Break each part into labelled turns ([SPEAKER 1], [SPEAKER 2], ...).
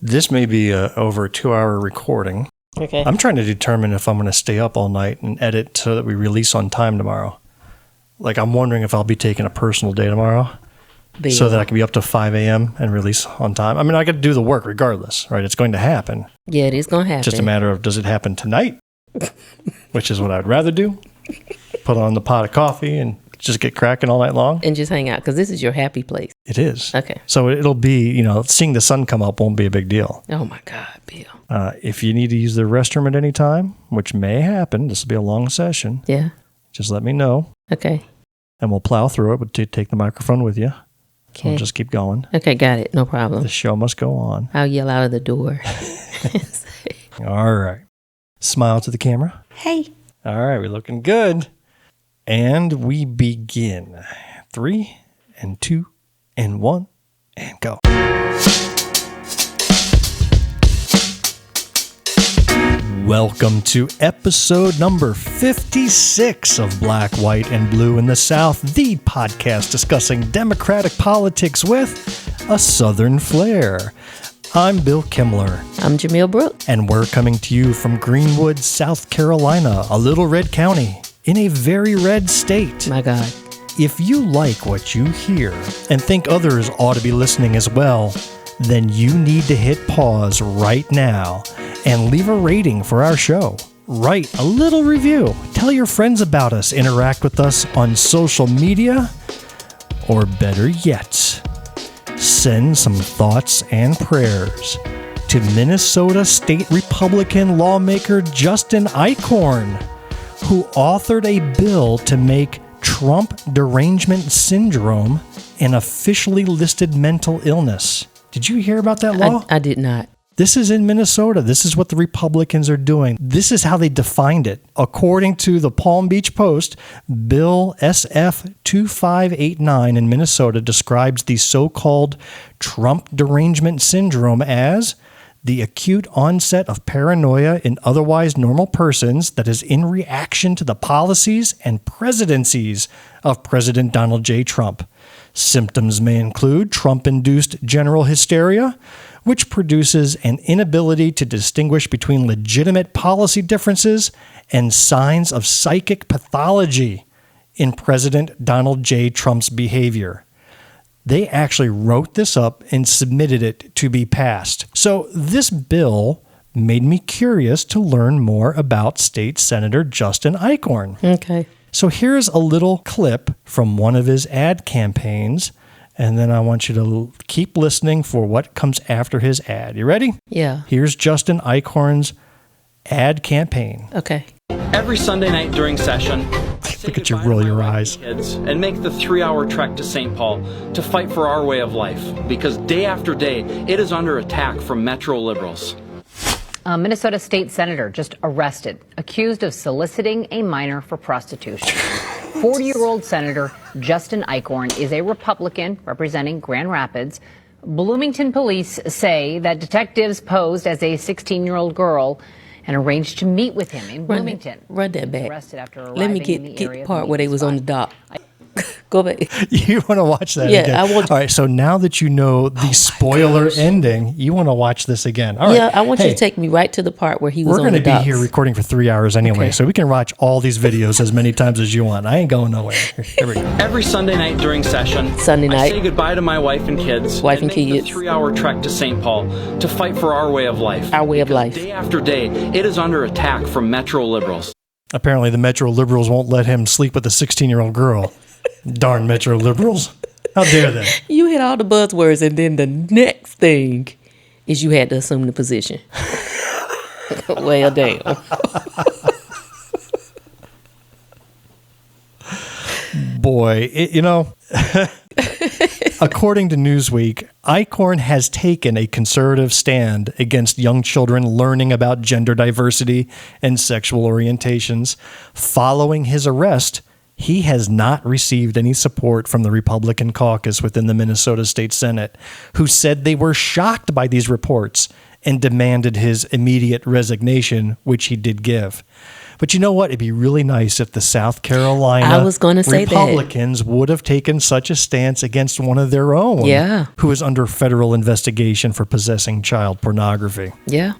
[SPEAKER 1] This may be over a 2-hour recording.
[SPEAKER 2] Okay.
[SPEAKER 1] I'm trying to determine if I'm going to stay up all night and edit so that we release on time tomorrow. Like, I'm wondering if I'll be taking a personal day tomorrow so that I can be up to 5 a.m. and release on time. I mean, I got to do the work regardless, right? It's going to happen.
[SPEAKER 2] Yeah, it is going to happen.
[SPEAKER 1] Just a matter of, does it happen tonight? Which is what I'd rather do. Put on the pot of coffee and just get cracking all night long.
[SPEAKER 2] And just hang out, because this is your happy place.
[SPEAKER 1] It is.
[SPEAKER 2] Okay.
[SPEAKER 1] So it'll be, seeing the sun come up won't be a big deal.
[SPEAKER 2] Oh, my God, Bill.
[SPEAKER 1] If you need to use the restroom at any time, which may happen, this will be a long session.
[SPEAKER 2] Yeah.
[SPEAKER 1] Just let me know.
[SPEAKER 2] Okay.
[SPEAKER 1] And we'll plow through it, but take the microphone with you.
[SPEAKER 2] Okay.
[SPEAKER 1] We'll just keep going.
[SPEAKER 2] Okay, got it. No problem.
[SPEAKER 1] The show must go on.
[SPEAKER 2] I'll yell out of the door.
[SPEAKER 1] All right. Smile to the camera.
[SPEAKER 2] Hey.
[SPEAKER 1] All right, we're looking good. And we begin. 3 and 2 and 1 and go. Welcome to episode number 56 of Black, White, and Blue in the South, the podcast discussing Democratic politics with a Southern flair. I'm Bill Kimmler.
[SPEAKER 2] I'm Jamil Brooks.
[SPEAKER 1] And we're coming to you from Greenwood, South Carolina, a little red county in a very red state.
[SPEAKER 2] My God.
[SPEAKER 1] If you like what you hear and think others ought to be listening as well, then you need to hit pause right now and leave a rating for our show. Write a little review. Tell your friends about us. Interact with us on social media. Or better yet, send some thoughts and prayers to Minnesota State Republican lawmaker Justin Eichhorn, who authored a bill to make Trump derangement syndrome an officially listed mental illness. Did you hear about that law?
[SPEAKER 2] I did not.
[SPEAKER 1] This is in Minnesota. This is what the Republicans are doing. This is how they defined it. According to the Palm Beach Post, Bill SF 2589 in Minnesota describes the so-called Trump derangement syndrome as the acute onset of paranoia in otherwise normal persons that is in reaction to the policies and presidencies of President Donald J. Trump. Symptoms may include Trump-induced general hysteria, which produces an inability to distinguish between legitimate policy differences and signs of psychic pathology in President Donald J. Trump's behavior. They actually wrote this up and submitted it to be passed. So this bill made me curious to learn more about State Senator Justin Eichhorn.
[SPEAKER 2] Okay.
[SPEAKER 1] So here's a little clip from one of his ad campaigns, and then I want you to keep listening for what comes after his ad. You ready?
[SPEAKER 2] Yeah.
[SPEAKER 1] Here's Justin Eichhorn's ad campaign.
[SPEAKER 2] Okay.
[SPEAKER 3] Every Sunday night during session,
[SPEAKER 1] look at you roll your eyes,
[SPEAKER 3] kids, and make the 3-hour trek to St. Paul to fight for our way of life, because day after day, it is under attack from Metro liberals.
[SPEAKER 4] A Minnesota state senator just arrested, accused of soliciting a minor for prostitution. 40-year-old Senator Justin Eichhorn is a Republican representing Grand Rapids. Bloomington police say that detectives posed as a 16-year-old girl and arranged to meet with him in Bloomington.
[SPEAKER 2] Run that back.
[SPEAKER 4] Arrested after
[SPEAKER 2] Let me
[SPEAKER 4] arriving in
[SPEAKER 2] get
[SPEAKER 4] the
[SPEAKER 2] the part where they was on the dock. Go back.
[SPEAKER 1] You want to watch that
[SPEAKER 2] Yeah,
[SPEAKER 1] again?
[SPEAKER 2] I want.
[SPEAKER 1] All right, so now that you know the spoiler ending, you want to watch this again. All right.
[SPEAKER 2] Yeah, I want you to take me right to the part where he was
[SPEAKER 1] We're
[SPEAKER 2] on the
[SPEAKER 1] going to
[SPEAKER 2] docks.
[SPEAKER 1] be here recording for 3 hours anyway,
[SPEAKER 2] Okay.
[SPEAKER 1] so we can watch all these videos as many times as you want. I ain't going nowhere. Here we go.
[SPEAKER 3] Every Sunday night during session,
[SPEAKER 2] Sunday
[SPEAKER 3] I
[SPEAKER 2] night.
[SPEAKER 3] say goodbye to my wife and kids,
[SPEAKER 2] Wife and
[SPEAKER 3] make
[SPEAKER 2] kids.
[SPEAKER 3] the 3-hour trek to St. Paul to fight for our way of life.
[SPEAKER 2] Our way of life.
[SPEAKER 3] Day after day, it is under attack from Metro liberals.
[SPEAKER 1] Apparently, the Metro liberals won't let him sleep with a 16-year-old girl. Darn Metro liberals. How dare they?
[SPEAKER 2] You hit all the buzzwords, and then the next thing is you had to assume the position. Well, damn.
[SPEAKER 1] Boy, according to Newsweek, Eichhorn has taken a conservative stand against young children learning about gender diversity and sexual orientations. Following his arrest, he has not received any support from the Republican caucus within the Minnesota State Senate, who said they were shocked by these reports and demanded his immediate resignation, which he did give. But you know what? It'd be really nice if the South Carolina
[SPEAKER 2] I was gonna say that.
[SPEAKER 1] Republicans would have taken such a stance against one of their own who is under federal investigation for possessing child pornography.
[SPEAKER 2] Yeah.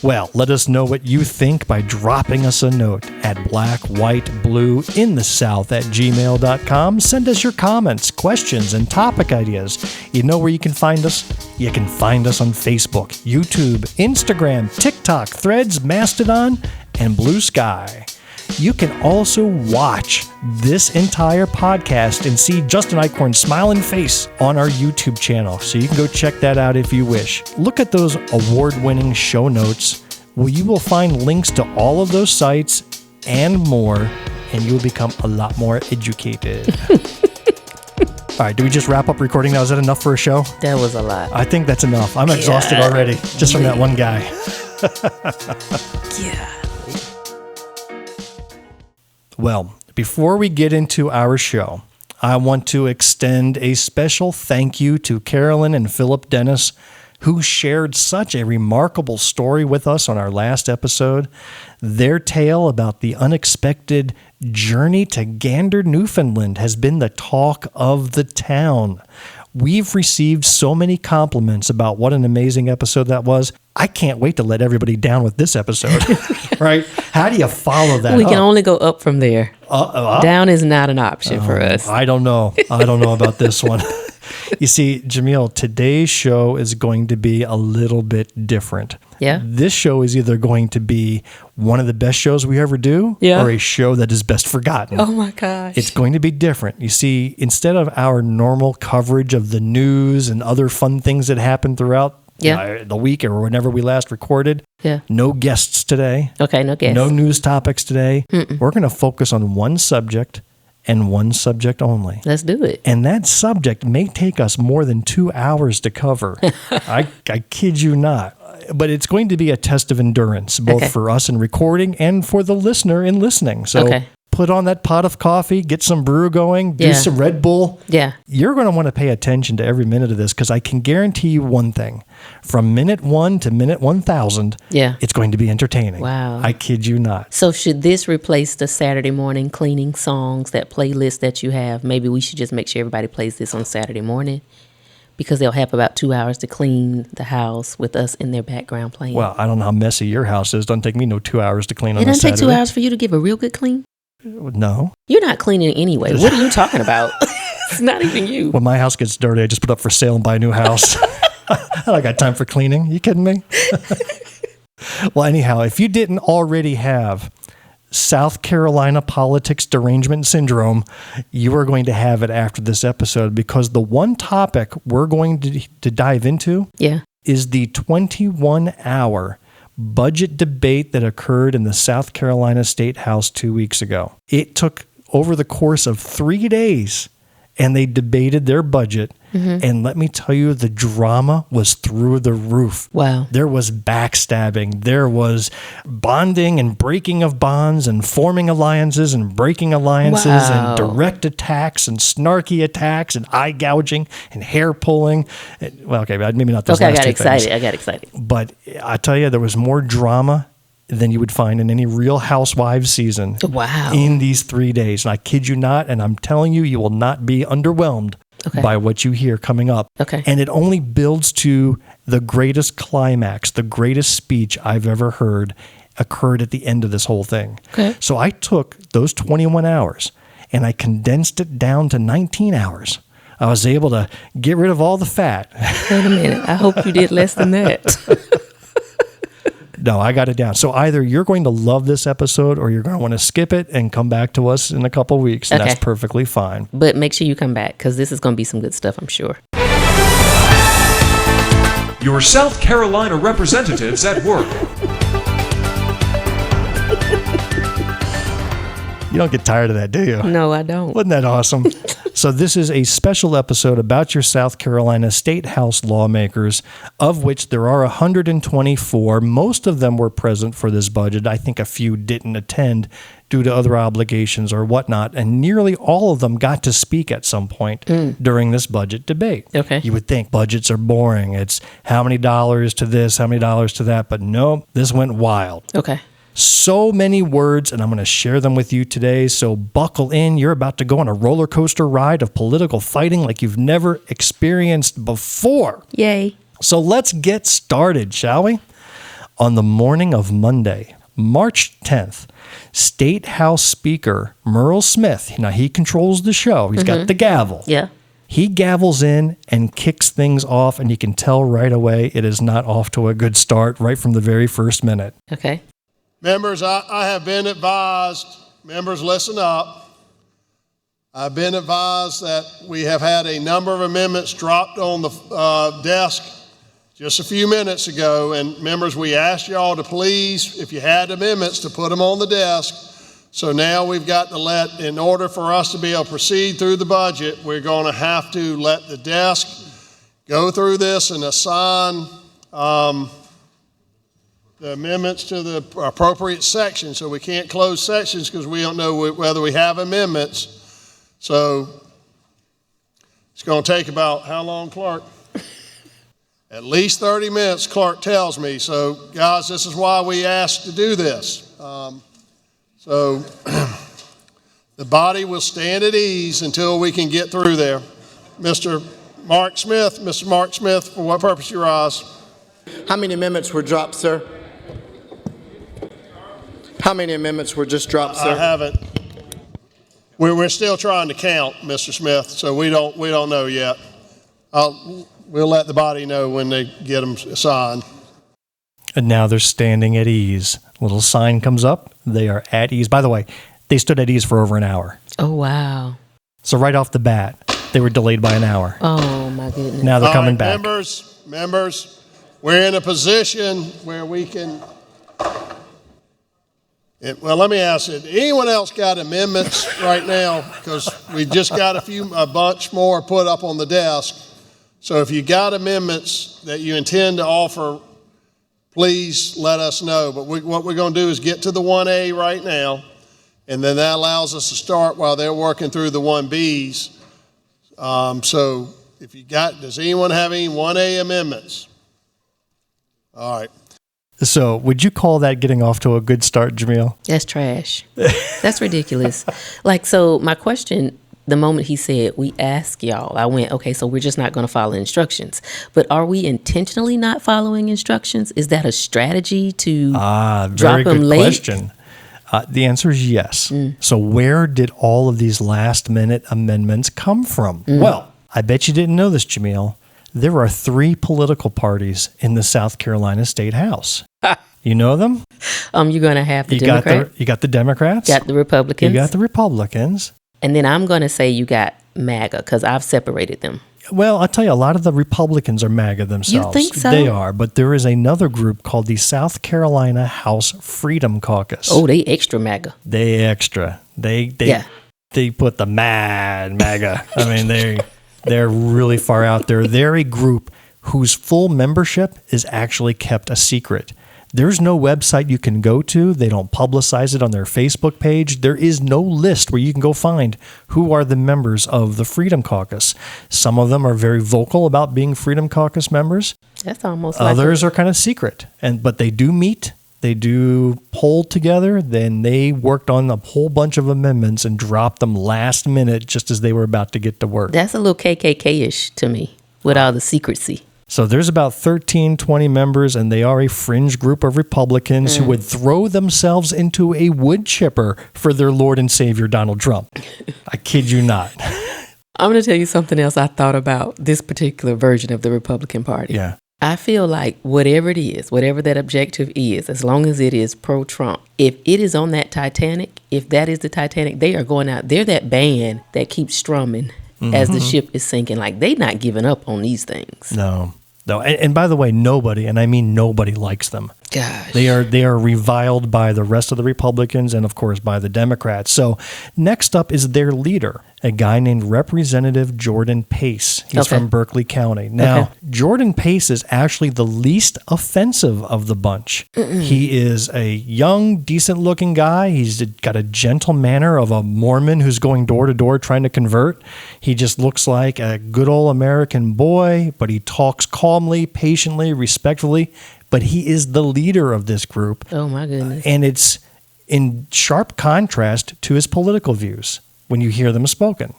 [SPEAKER 1] Well, let us know what you think by dropping us a note at blackwhiteblueinthesouth@gmail.com. Send us your comments, questions, and topic ideas. You know where you can find us? You can find us on Facebook, YouTube, Instagram, TikTok, Threads, Mastodon, and Blue Sky. You can also watch this entire podcast and see Justin Eichhorn's smiling face on our YouTube channel. So you can go check that out if you wish. Look at those award-winning show notes, where you will find links to all of those sites and more, and you will become a lot more educated. All right, do we just wrap up recording now? Is that enough for a show?
[SPEAKER 2] That was a lot.
[SPEAKER 1] I think that's enough. I'm exhausted already, just from that one guy.
[SPEAKER 2] Yeah.
[SPEAKER 1] Well, before we get into our show, I want to extend a special thank you to Carolyn and Philip Dennis, who shared such a remarkable story with us on our last episode. Their tale about the unexpected journey to Gander, Newfoundland has been the talk of the town. We've received so many compliments about what an amazing episode that was. I can't wait to let everybody down with this episode, right? How do you follow that
[SPEAKER 2] We
[SPEAKER 1] up?
[SPEAKER 2] can only go up from there. Down is not an option for us.
[SPEAKER 1] I don't know. I don't know about this one. You see, Jamil, today's show is going to be a little bit different.
[SPEAKER 2] Yeah.
[SPEAKER 1] This show is either going to be one of the best shows we ever do or a show that is best forgotten.
[SPEAKER 2] Oh my gosh.
[SPEAKER 1] It's going to be different. You see, instead of our normal coverage of the news and other fun things that happen throughout the week or whenever we last recorded, no guests today.
[SPEAKER 2] Okay, no guests.
[SPEAKER 1] No news topics today. We're going to focus on one subject and one subject only.
[SPEAKER 2] Let's do it.
[SPEAKER 1] And that subject may take us more than 2 hours to cover. I kid you not. But it's going to be a test of endurance, both for us in recording and for the listener in listening. So put on that pot of coffee, get some brew going, do some Red Bull.
[SPEAKER 2] Yeah.
[SPEAKER 1] You're going to want to pay attention to every minute of this, because I can guarantee you one thing. From minute 1 to minute 1,000, it's going to be entertaining.
[SPEAKER 2] Wow.
[SPEAKER 1] I kid you not.
[SPEAKER 2] So should this replace the Saturday morning cleaning songs, that playlist that you have? Maybe we should just make sure everybody plays this on Saturday morning, because they'll have about 2 hours to clean the house with us in their background playing.
[SPEAKER 1] Well, I don't know how messy your house is. Doesn't take me no 2 hours to clean on a
[SPEAKER 2] It doesn't
[SPEAKER 1] Saturday.
[SPEAKER 2] take 2 hours for you to give a real good clean?
[SPEAKER 1] No.
[SPEAKER 2] You're not cleaning anyway. What are you talking about? It's not even you.
[SPEAKER 1] When my house gets dirty, I just put up for sale and buy a new house. I don't got time for cleaning. You kidding me? Well, anyhow, if you didn't already have South Carolina politics derangement syndrome, you are going to have it after this episode, because the one topic we're going to dive into is the 21-hour budget debate that occurred in the South Carolina State House 2 weeks ago. It took over the course of 3 days, and they debated their budget. And let me tell you, the drama was through the roof.
[SPEAKER 2] Wow.
[SPEAKER 1] There was backstabbing. There was bonding and breaking of bonds and forming alliances and breaking alliances and direct attacks and snarky attacks and eye gouging and hair pulling. Well, okay, maybe not those last two things.
[SPEAKER 2] I got excited.
[SPEAKER 1] But I tell you, there was more drama than you would find in any Real Housewives season.
[SPEAKER 2] Wow.
[SPEAKER 1] In these 3 days. And I kid you not, and I'm telling you, you will not be underwhelmed by what you hear coming up. And it only builds to the greatest climax, the greatest speech I've ever heard occurred at the end of this whole thing. So I took those 21 hours and I condensed it down to 19 hours. I was able to get rid of all the fat.
[SPEAKER 2] Wait a minute. I hope you did less than that.
[SPEAKER 1] No, I got it down. So either you're going to love this episode or you're going to want to skip it and come back to us in a couple weeks. And that's perfectly fine.
[SPEAKER 2] But make sure you come back, because this is going to be some good stuff, I'm sure.
[SPEAKER 5] Your South Carolina representatives at work.
[SPEAKER 1] You don't get tired of that, do you?
[SPEAKER 2] No, I don't.
[SPEAKER 1] Wasn't that awesome? So this is a special episode about your South Carolina State House lawmakers, of which there are 124. Most of them were present for this budget. I think a few didn't attend due to other obligations or whatnot, and nearly all of them got to speak at some point during this budget debate. You would think budgets are boring. It's how many dollars to this, how many dollars to that, but no, this went wild. So many words, and I'm going to share them with you today. So buckle in. You're about to go on a roller coaster ride of political fighting like you've never experienced before.
[SPEAKER 2] Yay.
[SPEAKER 1] So let's get started, shall we? On the morning of Monday, March 10th, State House Speaker Murrell Smith, now he controls the show. He's got the gavel.
[SPEAKER 2] Yeah.
[SPEAKER 1] He gavels in and kicks things off, and you can tell right away it is not off to a good start right from the very first minute.
[SPEAKER 2] Okay.
[SPEAKER 6] Members, I have been advised, members listen up, I've been advised that we have had a number of amendments dropped on the desk just a few minutes ago, and members, we asked y'all to please, if you had amendments, to put them on the desk. So now we've got to in order for us to be able to proceed through the budget, we're going to have to let the desk go through this and assign the amendments to the appropriate section. So we can't close sections because we don't know whether we have amendments. So it's going to take about, how long, Clark? At least 30 minutes, Clark tells me. So guys, this is why we asked to do this. So the body will stand at ease until we can get through there. Mr. Mark Smith, for what purpose you rise?
[SPEAKER 7] How many amendments were dropped, sir? How many amendments were just dropped, sir?
[SPEAKER 6] I haven't. We're still trying to count, Mr. Smith, so we don't know yet. We'll let the body know when they get them assigned.
[SPEAKER 1] And now they're standing at ease. A little sign comes up. They are at ease. By the way, they stood at ease for over an hour.
[SPEAKER 2] Oh, wow.
[SPEAKER 1] So right off the bat, they were delayed by an hour.
[SPEAKER 2] Oh, my goodness.
[SPEAKER 1] Now they're coming back.
[SPEAKER 6] Members, we're in a position where we can... Well, let me ask you, anyone else got amendments right now? Because we just got a bunch more put up on the desk. So if you got amendments that you intend to offer, please let us know. But what we're going to do is get to the 1A right now, and then that allows us to start while they're working through the 1Bs. So if you does anyone have any 1A amendments? All right.
[SPEAKER 1] So would you call that getting off to a good start, Jamil?
[SPEAKER 2] That's trash. That's ridiculous. So my question, the moment he said, we ask y'all, I went, okay, so we're just not going to follow instructions. But are we intentionally not following instructions? Is that a strategy to drop them late?
[SPEAKER 1] Question. The answer is yes. So where did all of these last-minute amendments come from? Well, I bet you didn't know this, Jamil. There are 3 political parties in the South Carolina State House. You know them?
[SPEAKER 2] You're going to have the Democrats.
[SPEAKER 1] You got the Democrats.
[SPEAKER 2] Got the Republicans.
[SPEAKER 1] You got the Republicans.
[SPEAKER 2] And then I'm going to say you got MAGA because I've separated them.
[SPEAKER 1] Well, I'll tell you, a lot of the Republicans are MAGA themselves.
[SPEAKER 2] You think so?
[SPEAKER 1] They are, but there is another group called the South Carolina House Freedom Caucus.
[SPEAKER 2] Oh, they extra MAGA.
[SPEAKER 1] They extra. They put the MAGA. I mean, they're really far out there. They're a group whose full membership is actually kept a secret. There's no website you can go to. They don't publicize it on their Facebook page. There is no list where you can go find who are the members of the Freedom Caucus. Some of them are very vocal about being Freedom Caucus members.
[SPEAKER 2] That's almost
[SPEAKER 1] Others are kind of secret. But they do meet. They do poll together. Then they worked on a whole bunch of amendments and dropped them last minute just as they were about to get to work.
[SPEAKER 2] That's a little KKK-ish to me with all the secrecy.
[SPEAKER 1] So there's about 13, 20 members, and they are a fringe group of Republicans who would throw themselves into a wood chipper for their Lord and Savior, Donald Trump. I kid you not.
[SPEAKER 2] I'm going to tell you something else I thought about this particular version of the Republican Party.
[SPEAKER 1] Yeah.
[SPEAKER 2] I feel like whatever it is, whatever that objective is, as long as it is pro-Trump, if it is on that Titanic, if that is the Titanic, they are going out. They're that band that keeps strumming as the ship is sinking. Like, they not giving up on these things.
[SPEAKER 1] No. And by the way, nobody, and I mean nobody, likes them.
[SPEAKER 2] Gosh.
[SPEAKER 1] They are reviled by the rest of the Republicans and, of course, by the Democrats. So next up is their leader, a guy named Representative Jordan Pace. He's from Berkeley County. Now, Jordan Pace is actually the least offensive of the bunch. He is a young, decent-looking guy. He's got a gentle manner of a Mormon who's going door to door trying to convert. He just looks like a good old American boy, but he talks calmly, patiently, respectfully. but he is the leader of this group.
[SPEAKER 2] Oh, my goodness.
[SPEAKER 1] And it's in sharp contrast to his political views when you hear them spoken.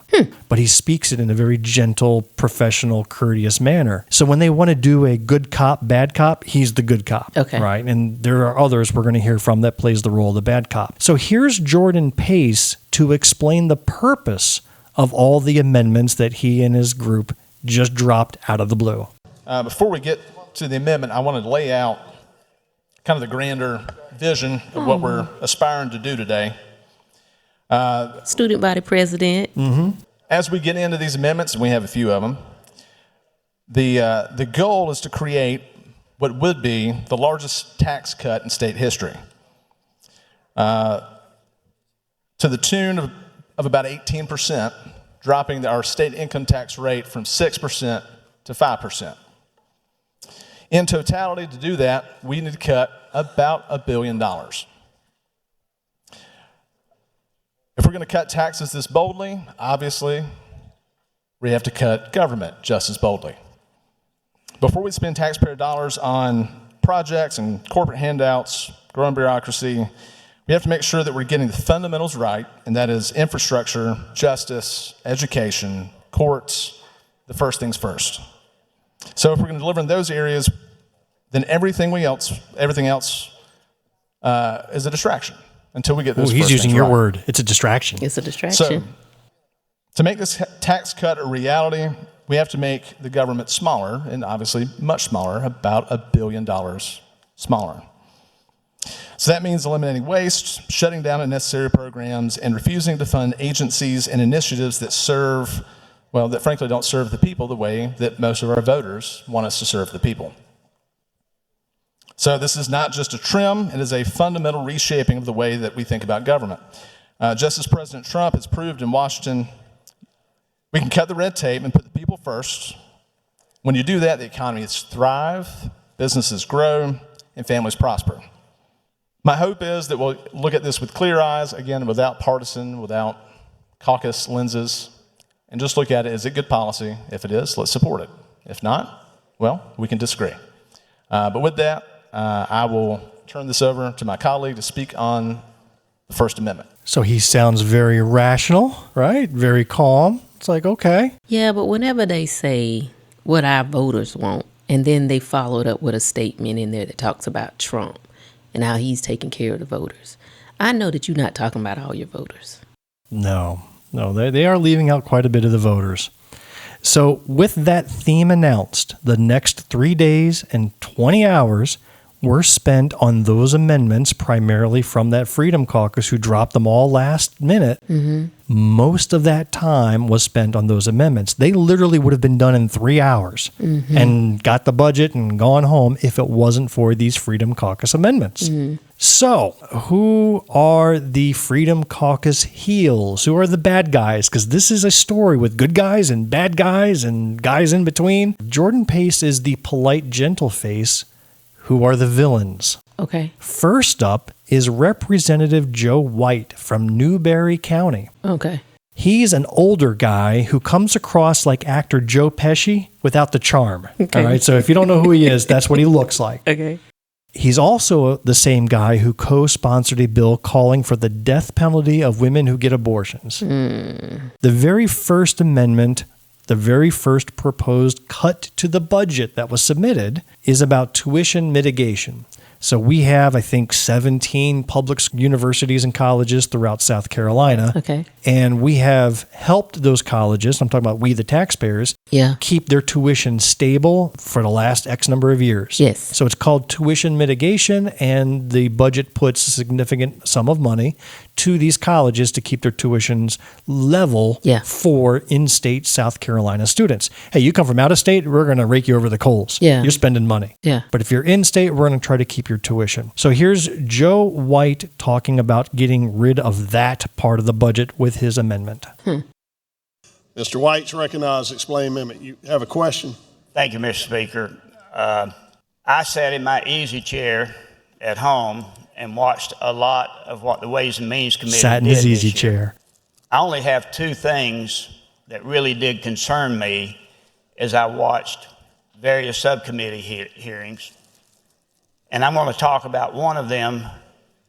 [SPEAKER 1] But he speaks it in a very gentle, professional, courteous manner. So when they want to do a good cop, bad cop, he's the good cop.
[SPEAKER 2] Okay.
[SPEAKER 1] Right? And there are others we're going to hear from that plays the role of the bad cop. So here's Jordan Pace to explain the purpose of all the amendments that he and his group just dropped out of the blue.
[SPEAKER 8] Before we get to the amendment, I wanted to lay out kind of the grander vision of what we're aspiring to do today.
[SPEAKER 2] Student body president.
[SPEAKER 8] As we get into these amendments, and we have a few of them, the goal is to create what would be the largest tax cut in state history, to the tune of about 18%, dropping our state income tax rate from 6% to 5%. In totality, to do that, we need to cut about $1 billion. If we're going to cut taxes this boldly, obviously, we have to cut government just as boldly. Before we spend taxpayer dollars on projects and corporate handouts, growing bureaucracy, we have to make sure that we're getting the fundamentals right, and that is infrastructure, justice, education, courts, the first things first. So if we're going to deliver in those areas, then everything else is a distraction until we get those.
[SPEAKER 1] He's
[SPEAKER 8] first
[SPEAKER 1] using
[SPEAKER 8] things
[SPEAKER 1] your
[SPEAKER 8] right.
[SPEAKER 1] word. It's a distraction.
[SPEAKER 2] It's a distraction.
[SPEAKER 8] So, to make this tax cut a reality, we have to make the government smaller, and obviously much smaller, about $1 billion smaller. So that means eliminating waste, shutting down unnecessary programs, and refusing to fund agencies and initiatives that that frankly don't serve the people the way that most of our voters want us to serve the people. So this is not just a trim, it is a fundamental reshaping of the way that we think about government. Just as President Trump has proved in Washington, we can cut the red tape and put the people first. When you do that, the economies thrive, businesses grow, and families prosper. My hope is that we'll look at this with clear eyes, again, without partisan, without caucus lenses, and just look at it, is it good policy? If it is, let's support it. If not, well, we can disagree. But with that, I will turn this over to my colleague to speak on the First Amendment.
[SPEAKER 1] So he sounds very rational, right? Very calm. It's like, okay.
[SPEAKER 2] Yeah, but whenever they say what our voters want, and then they followed up with a statement in there that talks about Trump and how he's taking care of the voters, I know that you're not talking about all your voters.
[SPEAKER 1] No, they are leaving out quite a bit of the voters. So with that theme announced, the next 3 days and 20 hours were spent on those amendments, primarily from that Freedom Caucus who dropped them all last minute. Most of that time was spent on those amendments. They literally would have been done in 3 hours and got the budget and gone home if it wasn't for these Freedom Caucus amendments. So, who are the Freedom Caucus heels? Who are the bad guys? Because this is a story with good guys and bad guys and guys in between. Jordan Pace is the polite, gentle face. Who are the villains?
[SPEAKER 2] Okay.
[SPEAKER 1] First up is Representative Joe White from Newberry County.
[SPEAKER 2] Okay.
[SPEAKER 1] He's an older guy who comes across like actor Joe Pesci without the charm.
[SPEAKER 2] Okay.
[SPEAKER 1] All right, so if you don't know who he is, that's what he looks like.
[SPEAKER 2] Okay.
[SPEAKER 1] He's also the same guy who co-sponsored a bill calling for the death penalty of women who get abortions. The very first amendment, the very first proposed cut to the budget that was submitted, is about tuition mitigation. So we have, I think, 17 public universities and colleges throughout South Carolina.
[SPEAKER 2] Okay.
[SPEAKER 1] And we have helped those colleges, I'm talking about we the taxpayers, keep their tuition stable for the last X number of years.
[SPEAKER 2] Yes.
[SPEAKER 1] So it's called tuition mitigation, and the budget puts a significant sum of money to these colleges to keep their tuitions level for in-state South Carolina students. Hey, you come from out of state, we're going to rake you over the coals.
[SPEAKER 2] Yeah.
[SPEAKER 1] You're spending money.
[SPEAKER 2] Yeah.
[SPEAKER 1] But if you're in-state, we're going to try to keep your tuition. So here's Joe White talking about getting rid of that part of the budget with his amendment.
[SPEAKER 6] Mr. White's recognized. Explain amendment. You have a question?
[SPEAKER 9] Thank you, Mr. Speaker. I sat in my easy chair at home and watched a lot of what the Ways and Means Committee
[SPEAKER 1] Sat in
[SPEAKER 9] did
[SPEAKER 1] his easy
[SPEAKER 9] this year.
[SPEAKER 1] chair.
[SPEAKER 9] I only have two things that really did concern me as I watched various subcommittee hearings. And I'm going to talk about one of them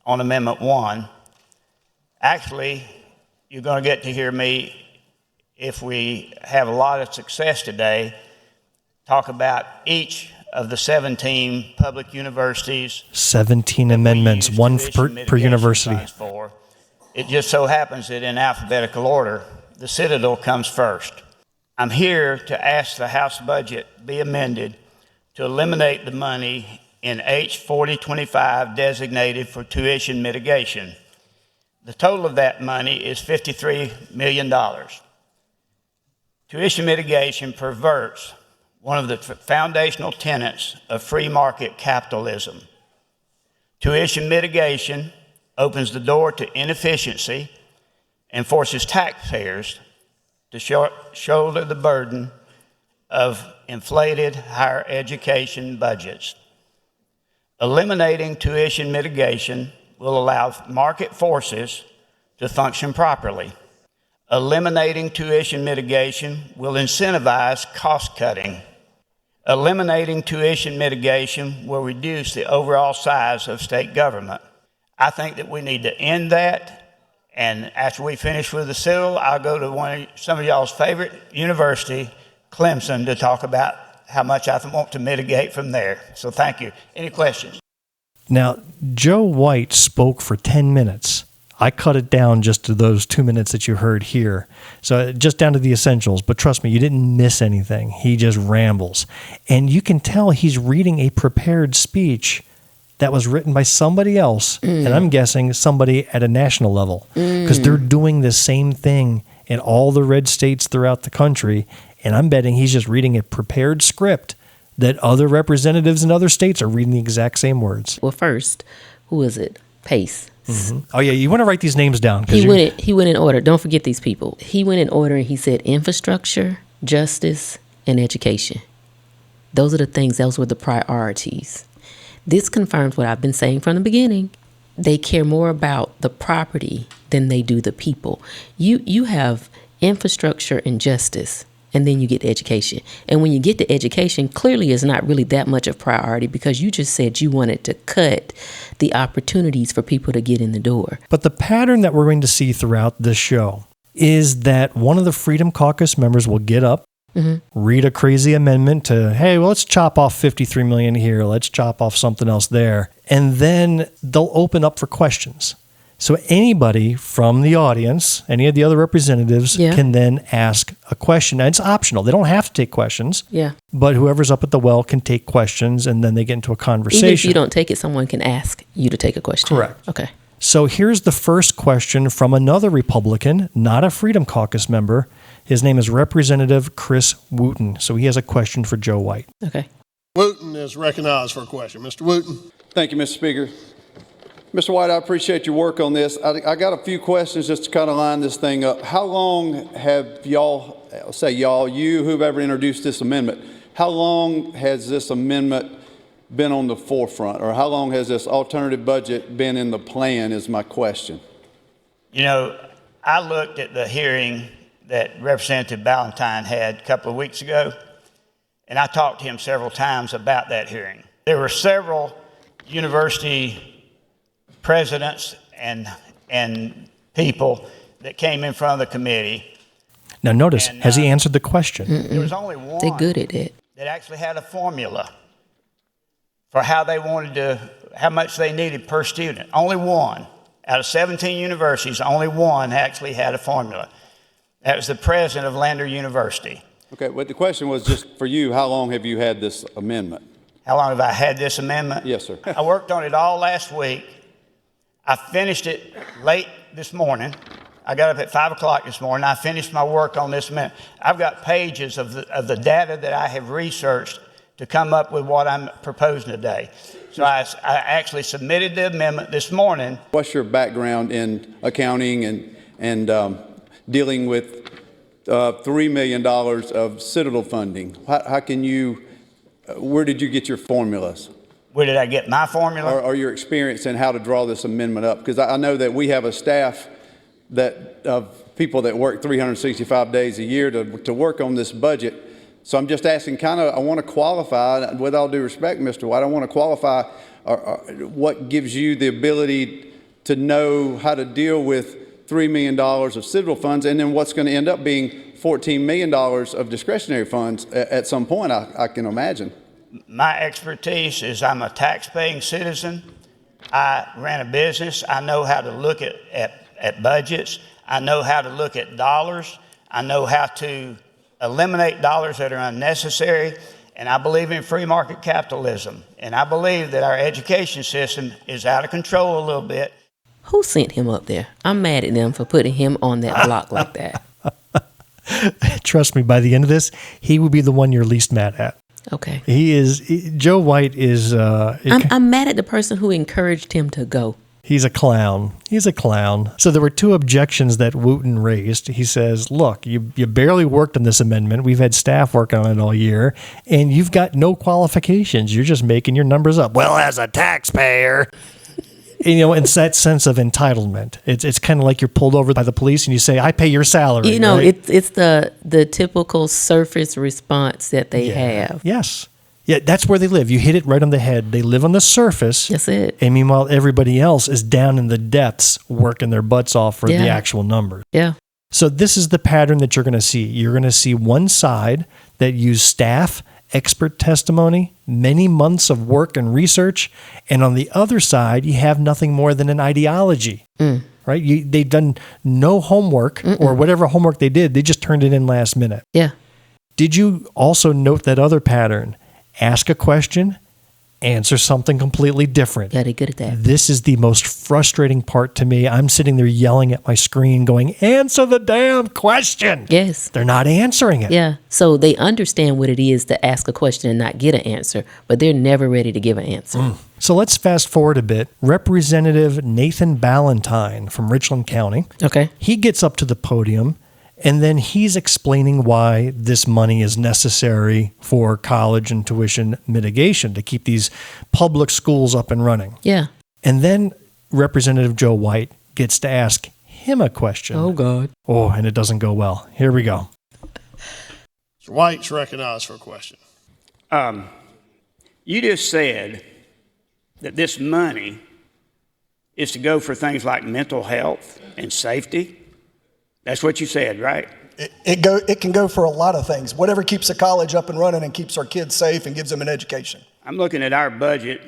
[SPEAKER 9] on Amendment 1. Actually, you're going to get to hear me, if we have a lot of success today, talk about each of the 17 public universities.
[SPEAKER 1] 17 amendments, one per university.
[SPEAKER 9] It just so happens that in alphabetical order, the Citadel comes first. I'm here to ask the House budget be amended to eliminate the money in H 4025 designated for tuition mitigation. The total of that money is $53 million. Tuition mitigation perverts one of the foundational tenets of free market capitalism. Tuition mitigation opens the door to inefficiency and forces taxpayers to shoulder the burden of inflated higher education budgets. Eliminating tuition mitigation will allow market forces to function properly. Eliminating tuition mitigation will incentivize cost cutting. Eliminating tuition mitigation will reduce the overall size of state government. I think that we need to end that, and after we finish with the Citadel, I'll go to some of y'all's favorite university, Clemson, to talk about how much I want to mitigate from there. So thank you. Any questions?
[SPEAKER 1] Now, Joe White spoke for 10 minutes. I cut it down just to those 2 minutes that you heard here. So just down to the essentials. But trust me, you didn't miss anything. He just rambles. And you can tell he's reading a prepared speech that was written by somebody else. And I'm guessing somebody at a national level. Because they're doing the same thing in all the red states throughout the country. And I'm betting he's just reading a prepared script that other representatives in other states are reading the exact same words.
[SPEAKER 2] Well, first, who is it? Pace.
[SPEAKER 1] Mm-hmm. Oh, yeah, you want to write these names down.
[SPEAKER 2] He went in order. Don't forget these people. He went in order and he said infrastructure, justice, and education. Those are the things, those were the priorities. This confirms what I've been saying from the beginning. They care more about the property than they do the people. You have infrastructure and justice, and then you get to education. And when you get to education, clearly it's not really that much of priority because you just said you wanted to cut the opportunities for people to get in the door.
[SPEAKER 1] But the pattern that we're going to see throughout this show is that one of the Freedom Caucus members will get up, read a crazy amendment to, hey, well, let's chop off $53 million here. Let's chop off something else there. And then they'll open up for questions. So anybody from the audience, any of the other representatives can then ask a question. And it's optional. They don't have to take questions.
[SPEAKER 2] Yeah.
[SPEAKER 1] But whoever's up at the well can take questions, and then they get into a conversation.
[SPEAKER 2] Even if you don't take it, someone can ask you to take a question.
[SPEAKER 1] Correct.
[SPEAKER 2] Okay.
[SPEAKER 1] So here's the first question from another Republican, not a Freedom Caucus member. His name is Representative Chris Wooten. So he has a question for Joe White.
[SPEAKER 2] Okay.
[SPEAKER 6] Wooten is recognized for a question. Mr. Wooten.
[SPEAKER 10] Thank you, Mr. Speaker. Mr. White, I appreciate your work on this. I got a few questions just to kind of line this thing up. How long have y'all, you, whoever introduced this amendment, how long has this amendment been on the forefront? Or how long has this alternative budget been in the plan is my question.
[SPEAKER 9] You know, I looked at the hearing that Representative Ballentine had a couple of weeks ago, and I talked to him several times about that hearing. There were several university presidents and people that came in front of the committee.
[SPEAKER 1] Now notice, has he answered the question?
[SPEAKER 9] There was only one
[SPEAKER 2] They're good at it.
[SPEAKER 9] that actually had a formula for how they wanted to, how much they needed per student. Only one. Out of 17 universities, only one actually had a formula. That was the president of Lander University.
[SPEAKER 10] Okay, but the question was just for you, how long have you had this amendment?
[SPEAKER 9] How long have I had this amendment?
[SPEAKER 10] Yes, sir.
[SPEAKER 9] I worked on it all last week. I finished it late this morning. I got up at 5 o'clock this morning. I finished my work on this amendment. I've got pages of the data that I have researched to come up with what I'm proposing today. So I actually submitted the amendment this morning.
[SPEAKER 10] What's your background in accounting and dealing with $3 million of Citadel funding? How can you, where did you get your formulas?
[SPEAKER 9] Where did I get my formula?
[SPEAKER 10] Or your experience in how to draw this amendment up? Because I know that we have a staff that of people that work 365 days a year to work on this budget. So I'm just asking I want to qualify, with all due respect, Mr. White, I want to qualify what gives you the ability to know how to deal with $3 million of civil funds, and then what's going to end up being $14 million of discretionary funds at some point, I can imagine.
[SPEAKER 9] My expertise is I'm a tax-paying citizen. I ran a business. I know how to look at budgets. I know how to look at dollars. I know how to eliminate dollars that are unnecessary. And I believe in free market capitalism. And I believe that our education system is out of control a little bit.
[SPEAKER 2] Who sent him up there? I'm mad at them for putting him on that block like that.
[SPEAKER 1] Trust me, by the end of this, he will be the one you're least mad at.
[SPEAKER 2] Okay.
[SPEAKER 1] Joe White is...
[SPEAKER 2] I'm mad at the person who encouraged him to go.
[SPEAKER 1] He's a clown. He's a clown. So there were two objections that Wooten raised. He says, look, you barely worked on this amendment. We've had staff working on it all year, and you've got no qualifications. You're just making your numbers up. Well, as a taxpayer... it's that sense of entitlement. It's kind of like you're pulled over by the police and you say, I pay your salary. Right?
[SPEAKER 2] It's the typical surface response that they have.
[SPEAKER 1] Yes. Yeah, that's where they live. You hit it right on the head. They live on the surface.
[SPEAKER 2] That's it.
[SPEAKER 1] And meanwhile, everybody else is down in the depths working their butts off for the actual numbers.
[SPEAKER 2] Yeah.
[SPEAKER 1] So this is the pattern that you're going to see. You're going to see one side that use staff, expert testimony, many months of work and research, and on the other side, you have nothing more than an ideology, right? They've done no homework, or whatever homework they did, they just turned it in last minute.
[SPEAKER 2] Yeah.
[SPEAKER 1] Did you also note that other pattern? Ask a question, answer something completely different.
[SPEAKER 2] Yeah, they're good at that.
[SPEAKER 1] This is the most frustrating part to me. I'm sitting there yelling at my screen going, answer the damn question.
[SPEAKER 2] Yes.
[SPEAKER 1] They're not answering it.
[SPEAKER 2] Yeah. So they understand what it is to ask a question and not get an answer, but they're never ready to give an answer.
[SPEAKER 1] So let's fast forward a bit. Representative Nathan Ballentine from Richland County.
[SPEAKER 2] Okay.
[SPEAKER 1] He gets up to the podium and then he's explaining why this money is necessary for college and tuition mitigation to keep these public schools up and running.
[SPEAKER 2] Yeah.
[SPEAKER 1] And then Representative Joe White gets to ask him a question.
[SPEAKER 2] Oh, God.
[SPEAKER 1] Oh, and it doesn't go well. Here we go.
[SPEAKER 6] Mr. White's recognized for a question.
[SPEAKER 9] You just said that this money is to go for things like mental health and safety. That's what you said, right?
[SPEAKER 11] It can go for a lot of things. Whatever keeps the college up and running and keeps our kids safe and gives them an education.
[SPEAKER 9] I'm looking at our budget,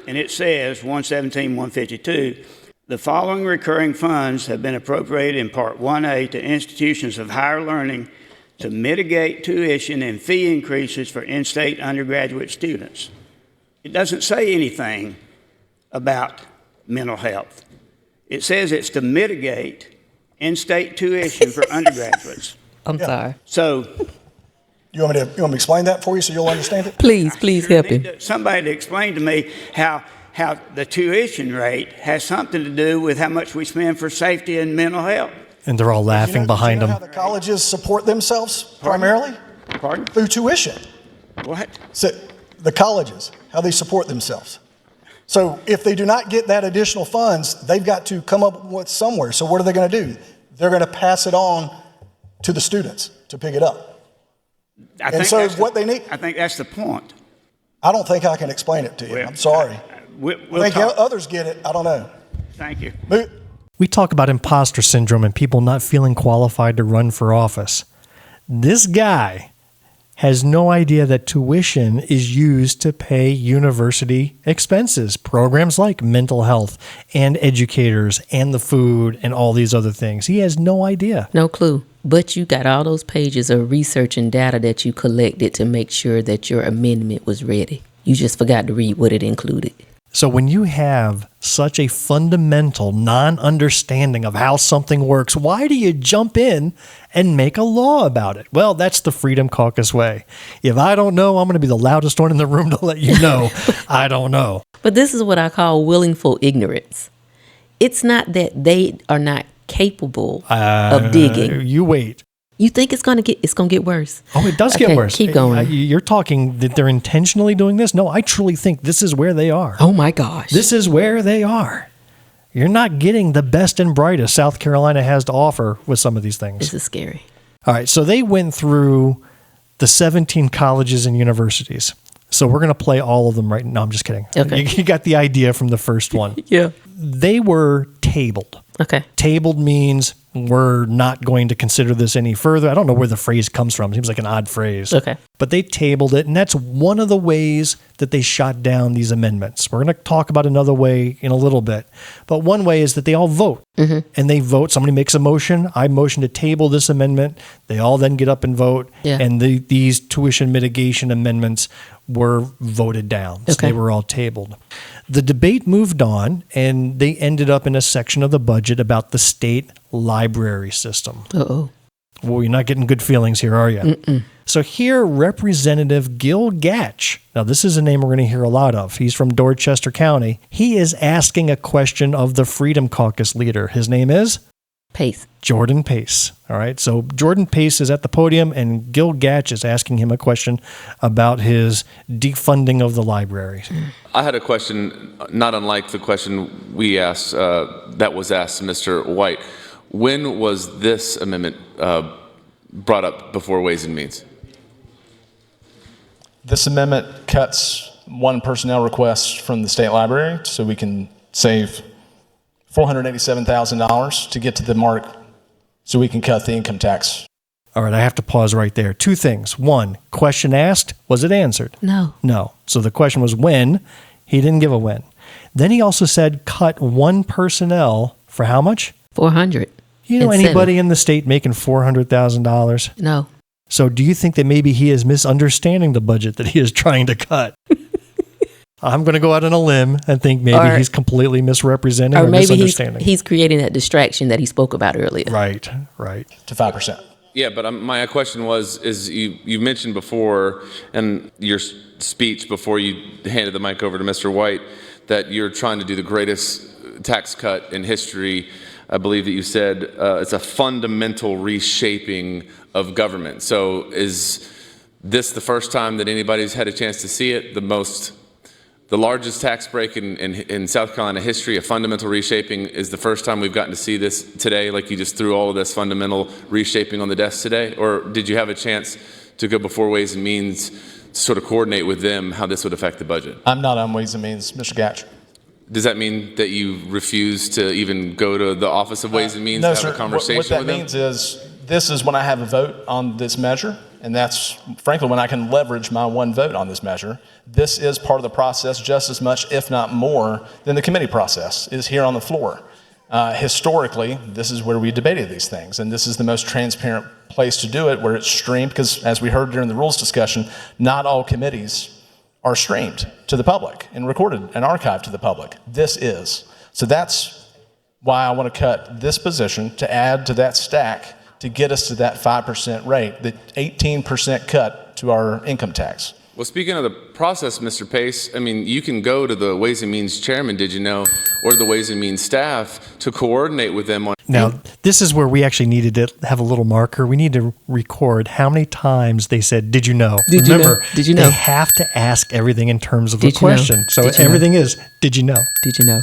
[SPEAKER 9] and it says 117, 152, the following recurring funds have been appropriated in Part 1A to institutions of higher learning to mitigate tuition and fee increases for in-state undergraduate students. It doesn't say anything about mental health. It says it's to mitigate in-state tuition for undergraduates.
[SPEAKER 2] I'm sorry.
[SPEAKER 9] So,
[SPEAKER 11] you want me to explain that for you so you'll understand it?
[SPEAKER 2] Please help him.
[SPEAKER 9] Somebody to explain to me how the tuition rate has something to do with how much we spend for safety and mental health.
[SPEAKER 1] And they're all laughing behind
[SPEAKER 11] how
[SPEAKER 1] them.
[SPEAKER 11] the colleges support themselves primarily?
[SPEAKER 9] Pardon?
[SPEAKER 11] Through tuition.
[SPEAKER 9] What?
[SPEAKER 11] So the colleges, how they support themselves. So if they do not get that additional funds, they've got to come up with somewhere. So what are they going to do? They're going to pass it on to the students to pick it up.
[SPEAKER 9] I think that's the point.
[SPEAKER 11] I don't think I can explain it to you. I'm sorry.
[SPEAKER 9] We'll
[SPEAKER 11] I think
[SPEAKER 9] talk.
[SPEAKER 11] others get it. I don't know.
[SPEAKER 9] Thank you.
[SPEAKER 1] We talk about imposter syndrome and people not feeling qualified to run for office. This guy has no idea that tuition is used to pay university expenses, programs like mental health and educators and the food and all these other things. He has no idea.
[SPEAKER 2] No clue. But you got all those pages of research and data that you collected to make sure that your amendment was ready. You just forgot to read what it included.
[SPEAKER 1] So when you have such a fundamental non-understanding of how something works, why do you jump in and make a law about it? Well, that's the Freedom Caucus way. If I don't know, I'm going to be the loudest one in the room to let you know I don't know.
[SPEAKER 2] But this is what I call willful ignorance. It's not that they are not capable of digging.
[SPEAKER 1] You wait.
[SPEAKER 2] You think it's gonna get worse?
[SPEAKER 1] Oh, it does get worse.
[SPEAKER 2] Keep going.
[SPEAKER 1] You're talking that they're intentionally doing this? No, I truly think this is where they are.
[SPEAKER 2] Oh my gosh.
[SPEAKER 1] This is where they are. You're not getting the best and brightest South Carolina has to offer with some of these things.
[SPEAKER 2] This is scary.
[SPEAKER 1] All right, so they went through the 17 colleges and universities. So we're going to play all of them right now. No, I'm just kidding.
[SPEAKER 2] Okay.
[SPEAKER 1] You got the idea from the first one.
[SPEAKER 2] Yeah.
[SPEAKER 1] They were tabled.
[SPEAKER 2] Okay.
[SPEAKER 1] Tabled means we're not going to consider this any further. I don't know where the phrase comes from. It seems like an odd phrase.
[SPEAKER 2] Okay.
[SPEAKER 1] But they tabled it, and that's one of the ways that they shot down these amendments. We're going to talk about another way in a little bit. But one way is that they all vote. And they vote. Somebody makes a motion. I motion to table this amendment. They all then get up and vote.
[SPEAKER 2] Yeah.
[SPEAKER 1] And these tuition mitigation amendments were voted down. So
[SPEAKER 2] Okay.
[SPEAKER 1] they were all tabled. The debate moved on, and they ended up in a section of the budget about the state library system.
[SPEAKER 2] Uh-oh.
[SPEAKER 1] Well, you're not getting good feelings here, are you?
[SPEAKER 2] Mm-mm.
[SPEAKER 1] So here, Representative Gil Gatch, now this is a name we're going to hear a lot of. He's from Dorchester County. He is asking a question of the Freedom Caucus leader. His name is?
[SPEAKER 2] Pace.
[SPEAKER 1] Jordan Pace. All right. So Jordan Pace is at the podium, and Gil Gatch is asking him a question about his defunding of the library.
[SPEAKER 12] I had a question, not unlike the question we asked, that was asked to Mr. White. When was this amendment brought up before Ways and Means?
[SPEAKER 8] This amendment cuts one personnel request from the state library so we can save $487,000 to get to the mark so we can cut the income tax.
[SPEAKER 1] All right, I have to pause right there. Two things. One, question asked, was it answered?
[SPEAKER 2] No.
[SPEAKER 1] No. So the question was when. He didn't give a when. Then he also said cut one personnel for how much?
[SPEAKER 2] 400.
[SPEAKER 1] You know
[SPEAKER 2] Incentive.
[SPEAKER 1] anybody in the state making $400,000?
[SPEAKER 2] No.
[SPEAKER 1] So do you think that maybe he is misunderstanding the budget that he is trying to cut? I'm going to go out on a limb and think maybe he's completely misrepresenting or
[SPEAKER 2] maybe
[SPEAKER 1] misunderstanding.
[SPEAKER 2] he's creating that distraction that he spoke about earlier.
[SPEAKER 1] Right.
[SPEAKER 8] To 5%.
[SPEAKER 12] Yeah, but my question is you mentioned before in your speech before you handed the mic over to Mr. White that you're trying to do the greatest tax cut in history. I believe that you said it's a fundamental reshaping of government. So is this the first time that anybody's had a chance to see it? The largest tax break in South Carolina history, a fundamental reshaping, is the first time we've gotten to see this today? Like you just threw all of this fundamental reshaping on the desk today? Or did you have a chance to go before Ways and Means to sort of coordinate with them how this would affect the budget?
[SPEAKER 8] I'm not on Ways and Means, Mr. Gatch.
[SPEAKER 12] Does that mean that you refuse to even go to the Office of Ways and Means
[SPEAKER 8] No,
[SPEAKER 12] to have
[SPEAKER 8] sir.
[SPEAKER 12] a conversation
[SPEAKER 8] What that
[SPEAKER 12] with them?
[SPEAKER 8] means is this is when I have a vote on this measure, and that's frankly when I can leverage my one vote on this measure. This is part of the process just as much, if not more, than the committee process is here on the floor. Historically, this is where we debated these things, and this is the most transparent place to do it, where it's streamed, because as we heard during the rules discussion, not all committees are streamed to the public and recorded and archived to the public. This is. So that's why I want to cut this position to add to that stack to get us to that 5% rate, the 18% cut to our income tax.
[SPEAKER 12] Well, speaking of the process, Mr. Pace, I mean, you can go to the Ways and Means chairman, did you know, or the Ways and Means staff to coordinate with them on.
[SPEAKER 1] Now, this is where we actually needed to have a little marker. We need to record how many times they said, did you know?
[SPEAKER 2] Did you know?
[SPEAKER 1] Remember,
[SPEAKER 2] Did you know?
[SPEAKER 1] They have to ask everything in terms of
[SPEAKER 2] Did
[SPEAKER 1] the
[SPEAKER 2] you know?
[SPEAKER 1] question. So
[SPEAKER 2] Did you know?
[SPEAKER 1] everything is, did you know?
[SPEAKER 2] Did you know?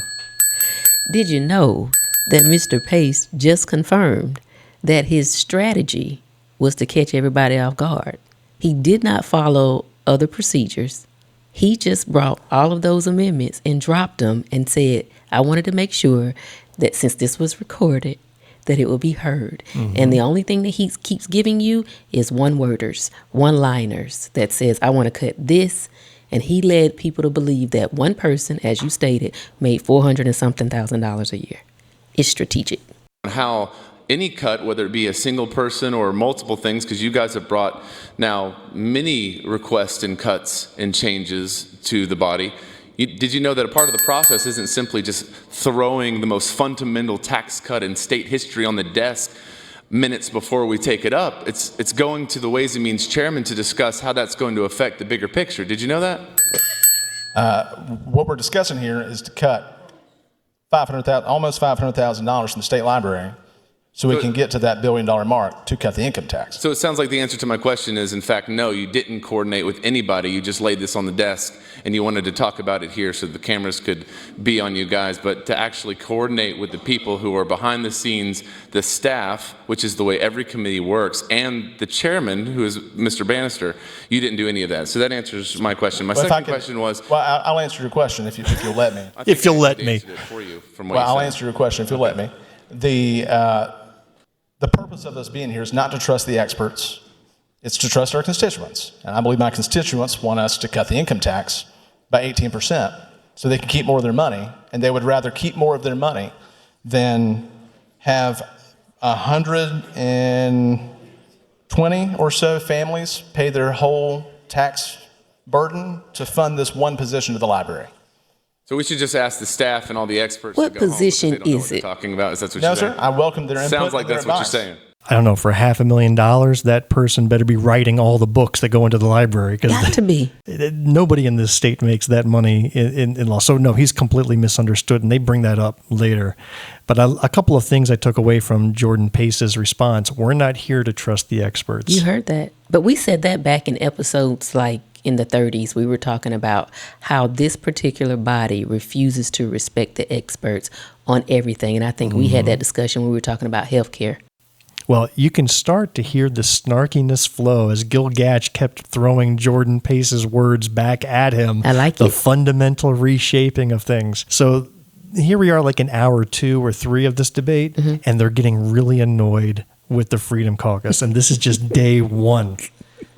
[SPEAKER 2] Did you know that Mr. Pace just confirmed that his strategy was to catch everybody off guard? He did not follow other procedures. He just brought all of those amendments and dropped them and said, I wanted to make sure that since this was recorded, that it will be heard. And the only thing that he keeps giving you is one-worders, one-liners that says, I want to cut this. And he led people to believe that one person, as you stated, made $400 and something thousand a year. It's strategic.
[SPEAKER 12] How any cut, whether it be a single person or multiple things, because you guys have brought now many requests and cuts and changes to the body. Did you know that a part of the process isn't simply just throwing the most fundamental tax cut in state history on the desk minutes before we take it up? It's going to the Ways and Means chairman to discuss how that's going to affect the bigger picture. Did you know that?
[SPEAKER 8] What we're discussing here is to cut almost $500,000 from the state library so we can get to that $1 billion mark to cut the income tax.
[SPEAKER 12] So it sounds like the answer to my question is, in fact, no, you didn't coordinate with anybody. You just laid this on the desk, and you wanted to talk about it here so the cameras could be on you guys. But to actually coordinate with the people who are behind the scenes, the staff, which is the way every committee works, and the chairman, who is Mr. Bannister, you didn't do any of that. So that answers my question. My second question was...
[SPEAKER 8] Well, I'll answer your question if you'll let me.
[SPEAKER 1] If you'll let me.
[SPEAKER 8] I'll answer your question if you'll let me. The purpose of us being here is not to trust the experts. It's to trust our constituents. And I believe my constituents want us to cut the income tax by 18% so they can keep more of their money. And they would rather keep more of their money than have 120 or so families pay their whole tax burden to fund this one position to the library.
[SPEAKER 12] So we should just ask the staff and all the experts.
[SPEAKER 2] What
[SPEAKER 12] to go
[SPEAKER 2] position
[SPEAKER 12] home, they don't know
[SPEAKER 2] is
[SPEAKER 12] what they're
[SPEAKER 2] it?
[SPEAKER 12] talking about. Is that what
[SPEAKER 8] No,
[SPEAKER 12] you're
[SPEAKER 8] sir.
[SPEAKER 12] saying?
[SPEAKER 8] I welcome their input.
[SPEAKER 12] Sounds like
[SPEAKER 8] and their
[SPEAKER 12] that's what you're
[SPEAKER 8] advice.
[SPEAKER 12] saying.
[SPEAKER 1] I don't know, for $500,000, that person better be writing all the books that go into the library.
[SPEAKER 2] Got to be.
[SPEAKER 1] Nobody in this state makes that money in law. So, no, he's completely misunderstood, and they bring that up later. But a couple of things I took away from Jordan Pace's response. We're not here to trust the experts.
[SPEAKER 2] You heard that. But we said that back in episodes like in the 30s. We were talking about how this particular body refuses to respect the experts on everything. And I think we had that discussion when we were talking about healthcare.
[SPEAKER 1] Well, you can start to hear the snarkiness flow as Gil Gatch kept throwing Jordan Pace's words back at him.
[SPEAKER 2] I like
[SPEAKER 1] the
[SPEAKER 2] it.
[SPEAKER 1] fundamental reshaping of things. So here we are like an hour 2 or 3 of this debate, and they're getting really annoyed with the Freedom Caucus. And this is just day 1.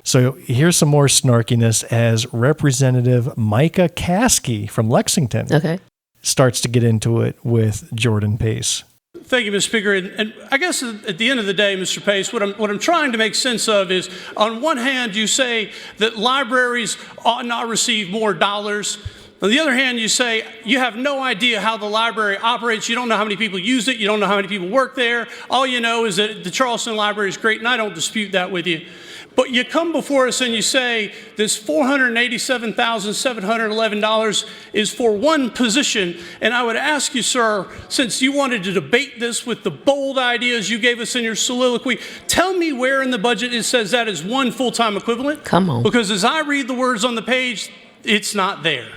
[SPEAKER 1] So here's some more snarkiness as Representative Micah Caskey from Lexington starts to get into it with Jordan Pace.
[SPEAKER 13] Thank you, Mr. Speaker. And I guess at the end of the day, Mr. Pace, what I'm trying to make sense of is, on one hand, you say that libraries ought not receive more dollars. On the other hand, you say you have no idea how the library operates. You don't know how many people use it. You don't know how many people work there. All you know is that the Charleston Library is great, and I don't dispute that with you. But you come before us and you say this $487,711 is for one position. And I would ask you, sir, since you wanted to debate this with the bold ideas you gave us in your soliloquy, tell me where in the budget it says that is one full-time equivalent.
[SPEAKER 2] Come on.
[SPEAKER 13] Because as I read the words on the page, it's not there.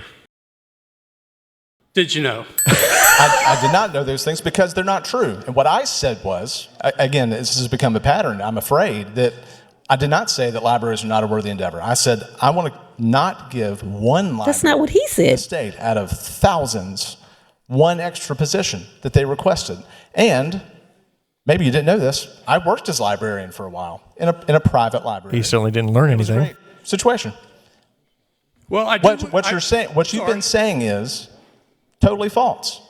[SPEAKER 13] Did you know?
[SPEAKER 8] I did not know those things because they're not true. And what I said was, again, this has become a pattern, I'm afraid, that I did not say that libraries are not a worthy endeavor. I said I want to not give one library.
[SPEAKER 2] That's not what he said.
[SPEAKER 8] In the state out of thousands, one extra position that they requested. And maybe you didn't know this. I worked as librarian for a while in a private library.
[SPEAKER 1] He certainly didn't learn anything.
[SPEAKER 8] It was a great situation.
[SPEAKER 13] Well,
[SPEAKER 8] What you've been saying is totally false.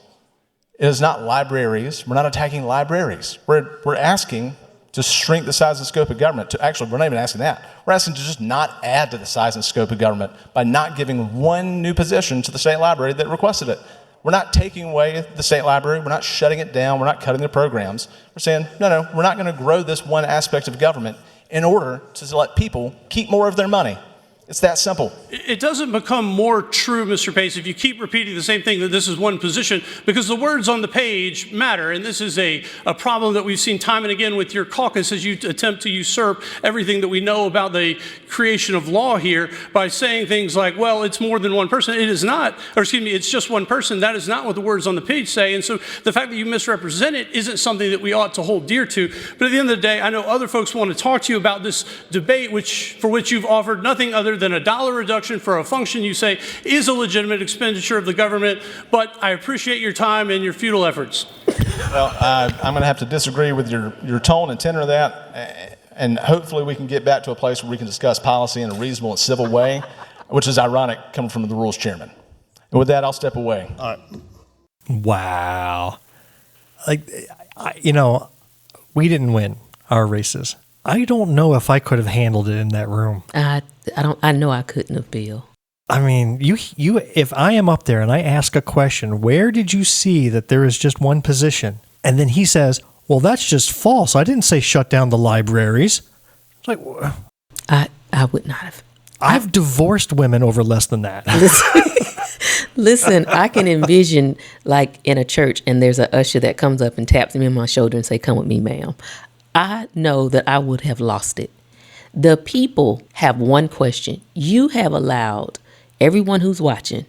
[SPEAKER 8] It is not libraries. We're not attacking libraries. We're asking to shrink the size and scope of government. Actually, we're not even asking that. We're asking to just not add to the size and scope of government by not giving one new position to the state library that requested it. We're not taking away the state library. We're not shutting it down. We're not cutting the programs. We're saying, no, we're not going to grow this one aspect of government in order to let people keep more of their money. It's that simple.
[SPEAKER 13] It doesn't become more true, Mr. Pace, if you keep repeating the same thing, that this is one position, because the words on the page matter. And this is a problem that we've seen time and again with your caucus as you attempt to usurp everything that we know about the creation of law here by saying things like, well, it's more than one person. It is not, or excuse me, it's just one person. That is not what the words on the page say. And so the fact that you misrepresent it isn't something that we ought to hold dear to. But at the end of the day, I know other folks want to talk to you about this debate, for which you've offered nothing other than a dollar reduction for a function you say is a legitimate expenditure of the government, but I appreciate your time and your futile efforts.
[SPEAKER 8] Well, I'm going to have to disagree with your tone and tenor of that, and hopefully we can get back to a place where we can discuss policy in a reasonable and civil way, which is ironic coming from the rules chairman. And with that, I'll step away.
[SPEAKER 6] All right.
[SPEAKER 1] Wow. We didn't win our races. I don't know if I could have handled it in that room.
[SPEAKER 2] I know I couldn't have, Bill.
[SPEAKER 1] I mean, you. If I am up there and I ask a question, where did you see that there is just one position? And then he says, well, that's just false. I didn't say shut down the libraries. It's like,
[SPEAKER 2] I would not have.
[SPEAKER 1] I've divorced women over less than that.
[SPEAKER 2] Listen, I can envision like in a church and there's an usher that comes up and taps me on my shoulder and say, "Come with me, ma'am." I know that I would have lost it. The people have one question. You have allowed everyone who's watching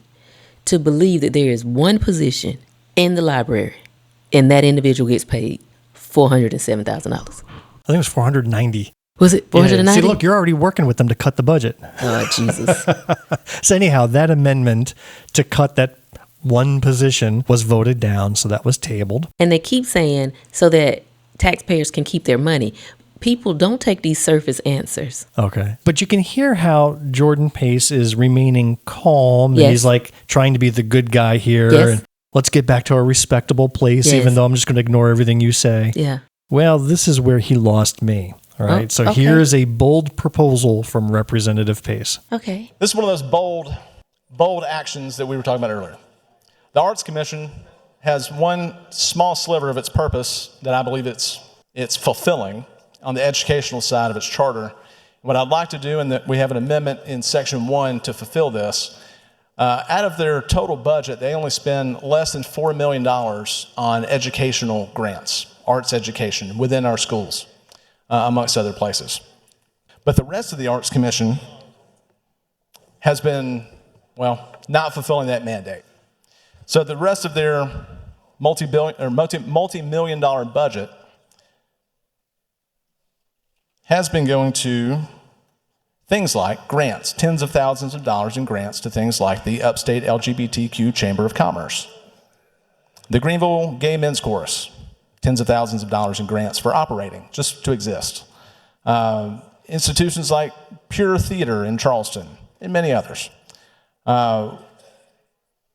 [SPEAKER 2] to believe that there is one position in the library and that individual gets paid $407,000.
[SPEAKER 1] I think it was 490.
[SPEAKER 2] Was it 490?
[SPEAKER 1] See, look, you're already working with them to cut the budget.
[SPEAKER 2] Oh, Jesus.
[SPEAKER 1] So anyhow, that amendment to cut that one position was voted down, so that was tabled.
[SPEAKER 2] And they keep saying so that taxpayers can keep their money. People don't take these surface answers.
[SPEAKER 1] Okay. But you can hear how Jordan Pace is remaining calm.
[SPEAKER 2] Yes.
[SPEAKER 1] And he's like trying to be the good guy here.
[SPEAKER 2] Yes.
[SPEAKER 1] And let's get back to a respectable place,
[SPEAKER 2] Yes.
[SPEAKER 1] even though I'm just going to ignore everything you say.
[SPEAKER 2] Yeah.
[SPEAKER 1] Well, this is where he lost me. All right. So
[SPEAKER 2] okay.
[SPEAKER 1] here's a bold proposal from Representative Pace.
[SPEAKER 2] Okay.
[SPEAKER 8] This is one of those bold actions that we were talking about earlier. The Arts Commission has one small sliver of its purpose that I believe it's fulfilling on the educational side of its charter. What I'd like to do, and that we have an amendment in Section 1 to fulfill this, out of their total budget, they only spend less than $4 million on educational grants, arts education within our schools, amongst other places. But the rest of the Arts Commission has been, well, not fulfilling that mandate. So the rest of their multi-million dollar budget has been going to things like grants, tens of thousands of dollars in grants to things like the Upstate LGBTQ Chamber of Commerce, the Greenville Gay Men's Chorus, tens of thousands of dollars in grants for operating, just to exist. Institutions like Pure Theater in Charleston, and many others.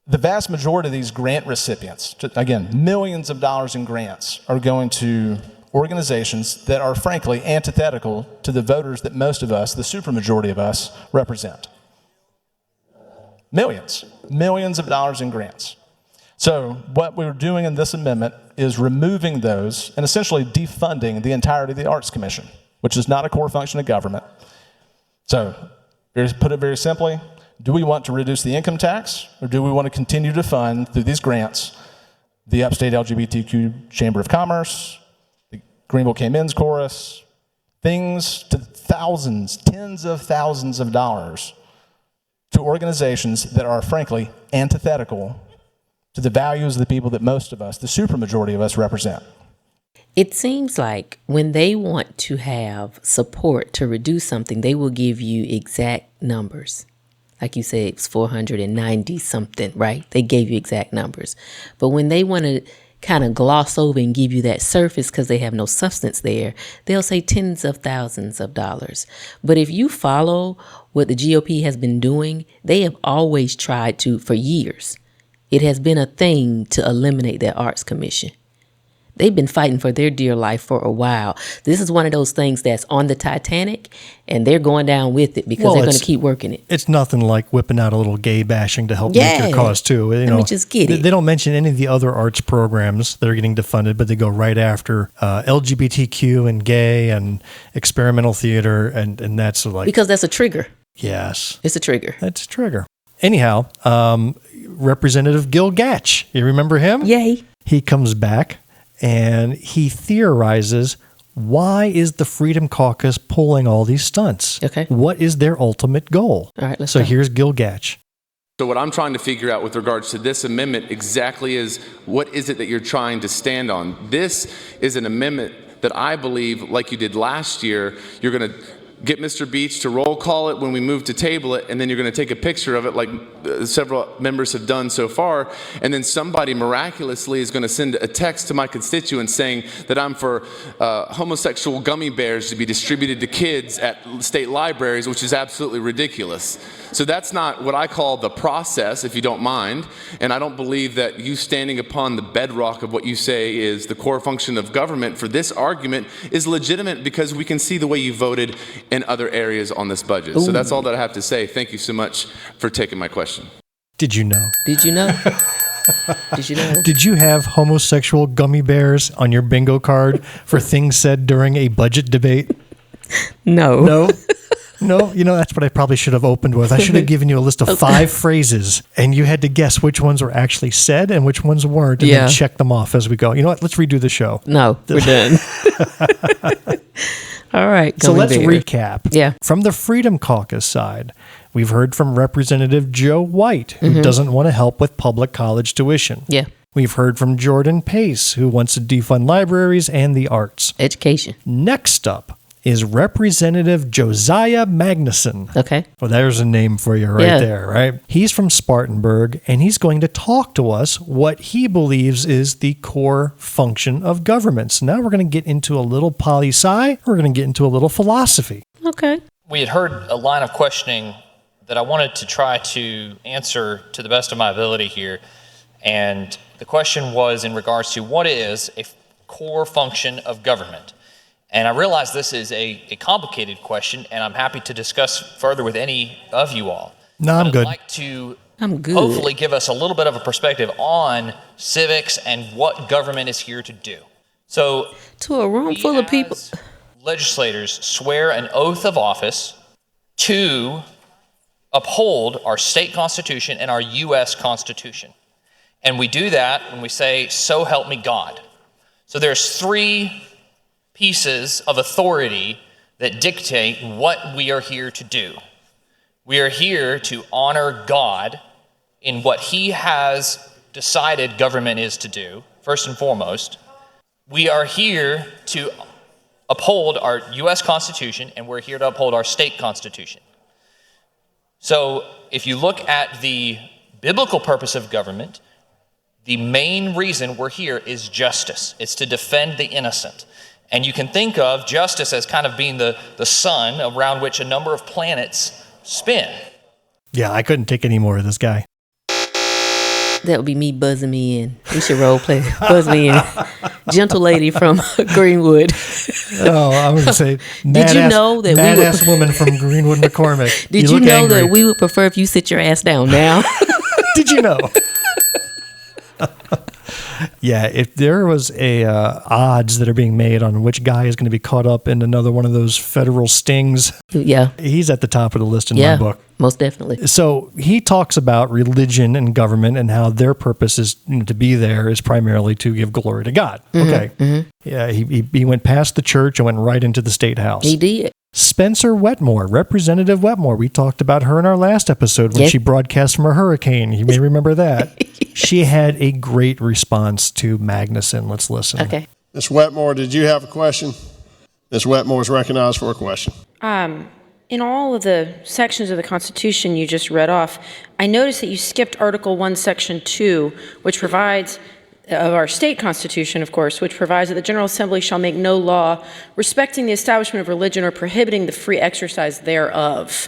[SPEAKER 8] The vast majority of these grant recipients, again, millions of dollars in grants, are going to organizations that are frankly antithetical to the voters that most of us, the supermajority of us, represent. Millions of dollars in grants. So what we're doing in this amendment is removing those and essentially defunding the entirety of the Arts Commission, which is not a core function of government. So, put it very simply, do we want to reduce the income tax, or do we want to continue to fund, through these grants, the Upstate LGBTQ Chamber of Commerce, the Greenville Gay Men's Chorus, things to thousands, tens of thousands of dollars to organizations that are frankly antithetical to the values of the people that most of us, the supermajority of us, represent?
[SPEAKER 2] It seems like when they want to have support to reduce something, they will give you exact numbers. Like you said, it's 490 something, right? They gave you exact numbers. But when they want to kind of gloss over and give you that surface because they have no substance there, they'll say tens of thousands of dollars. But if you follow what the GOP has been doing, they have always tried to, for years, it has been a thing to eliminate that Arts Commission. They've been fighting for their dear life for a while. This is one of those things that's on the Titanic, and they're going down with it because they're going to keep working it.
[SPEAKER 1] It's nothing like whipping out a little gay bashing to help make your cause, too.
[SPEAKER 2] Let me just get it.
[SPEAKER 1] They don't mention any of the other arts programs that are getting defunded, but they go right after LGBTQ and gay and experimental theater, and that's like...
[SPEAKER 2] Because that's a trigger.
[SPEAKER 1] Yes.
[SPEAKER 2] It's a trigger.
[SPEAKER 1] It's a trigger. Anyhow, Representative Gil Gatch, you remember him?
[SPEAKER 2] Yay.
[SPEAKER 1] He comes back and he theorizes, why is the Freedom Caucus pulling all these stunts?
[SPEAKER 2] Okay.
[SPEAKER 1] What is their ultimate goal?
[SPEAKER 2] All right, let's
[SPEAKER 1] So
[SPEAKER 2] go.
[SPEAKER 1] here's Gil Gatch.
[SPEAKER 12] So what I'm trying to figure out with regards to this amendment exactly is, what is it that you're trying to stand on? This is an amendment that I believe, like you did last year, you're going to get Mr. Beach to roll call it when we move to table it, and then you're going to take a picture of it like several members have done so far, and then somebody miraculously is going to send a text to my constituents saying that I'm for homosexual gummy bears to be distributed to kids at state libraries, which is absolutely ridiculous. So that's not what I call the process, if you don't mind, and I don't believe that you standing upon the bedrock of what you say is the core function of government for this argument is legitimate, because we can see the way you voted in other areas on this budget.
[SPEAKER 2] Ooh.
[SPEAKER 12] So that's all that I have to say. Thank you so much for taking my question.
[SPEAKER 1] Did you know?
[SPEAKER 2] Did you know? Did you know?
[SPEAKER 1] Did you have homosexual gummy bears on your bingo card for things said during a budget debate?
[SPEAKER 2] No.
[SPEAKER 1] No? No, that's what I probably should have opened with. I should have given you a list of 5 phrases, and you had to guess which ones were actually said and which ones weren't, and then check them off as we go. You know what? Let's redo the show.
[SPEAKER 2] No, we're done. All right.
[SPEAKER 1] So let's recap.
[SPEAKER 2] Yeah.
[SPEAKER 1] From the Freedom Caucus side, we've heard from Representative Joe White, who doesn't want to help with public college tuition.
[SPEAKER 2] Yeah.
[SPEAKER 1] We've heard from Jordan Pace, who wants to defund libraries and the arts.
[SPEAKER 2] Education.
[SPEAKER 1] Next up is Representative Josiah Magnuson.
[SPEAKER 2] Okay.
[SPEAKER 1] Well, there's a name for you there, right? He's from Spartanburg, and he's going to talk to us what he believes is the core function of government. So now we're going to get into a little poli-sci. We're going to get into a little philosophy.
[SPEAKER 2] Okay.
[SPEAKER 14] We had heard a line of questioning that I wanted to try to answer to the best of my ability here. And the question was in regards to what is a core function of government. And I realize this is a complicated question, and I'm happy to discuss further with any of you all.
[SPEAKER 1] No, I'm good.
[SPEAKER 14] I'd like to hopefully give us a little bit of a perspective on civics and what government is here to do. So,
[SPEAKER 2] to a room full of people,
[SPEAKER 14] legislators swear an oath of office to uphold our state constitution and our U.S. Constitution. And we do that when we say, "So help me God." So there's 3 pieces of authority that dictate what we are here to do. We are here to honor God in what he has decided government is to do, first and foremost. We are here to uphold our U.S. Constitution, and we're here to uphold our state constitution. So if you look at the biblical purpose of government, the main reason we're here is justice. It's to defend the innocent. And you can think of justice as kind of being the sun around which a number of planets spin.
[SPEAKER 1] Yeah, I couldn't take any more of this guy.
[SPEAKER 2] That would be me buzzing me in. We should role play. Buzz me in. Gentle lady from Greenwood.
[SPEAKER 1] Oh, I was going to say,
[SPEAKER 2] did you know that
[SPEAKER 1] badass woman from Greenwood McCormick.
[SPEAKER 2] Did you know that we would prefer if you sit your ass down now?
[SPEAKER 1] Did you know? Yeah, if there was odds that are being made on which guy is going to be caught up in another one of those federal stings, he's at the top of the list in my book.
[SPEAKER 2] Most definitely.
[SPEAKER 1] So he talks about religion and government and how their purpose is to be there is primarily to give glory to God. Yeah, he went past the church and went right into the state house.
[SPEAKER 2] He did.
[SPEAKER 1] Spencer Whetmore, Representative Whetmore. We talked about her in our last episode when she broadcast from a hurricane. You may remember that. She had a great response to Magnuson. Let's listen.
[SPEAKER 2] Okay.
[SPEAKER 6] Ms. Whetmore, did you have a question? Ms. Whetmore is recognized for a question.
[SPEAKER 15] In all of the sections of the Constitution you just read off, I noticed that you skipped Article 1, Section 2, which provides, of our state constitution, of course, which provides that the General Assembly shall make no law respecting the establishment of religion or prohibiting the free exercise thereof.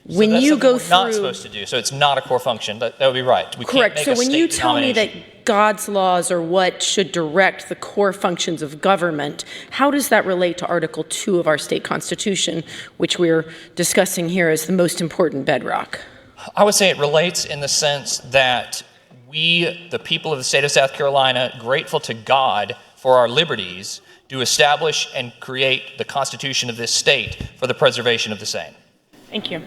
[SPEAKER 14] So when you go through, not supposed to do, so it's not a core function. That would be right. We
[SPEAKER 15] correct.
[SPEAKER 14] Can't make
[SPEAKER 15] so when you tell me that
[SPEAKER 14] denomination.
[SPEAKER 15] God's laws are what should direct the core functions of government, how does that relate to Article 2 of our state constitution, which we're discussing here as the most important bedrock?
[SPEAKER 14] I would say it relates in the sense that we, the people of the state of South Carolina, grateful to God for our liberties, do establish and create the Constitution of this state for the preservation of the same.
[SPEAKER 15] Thank you.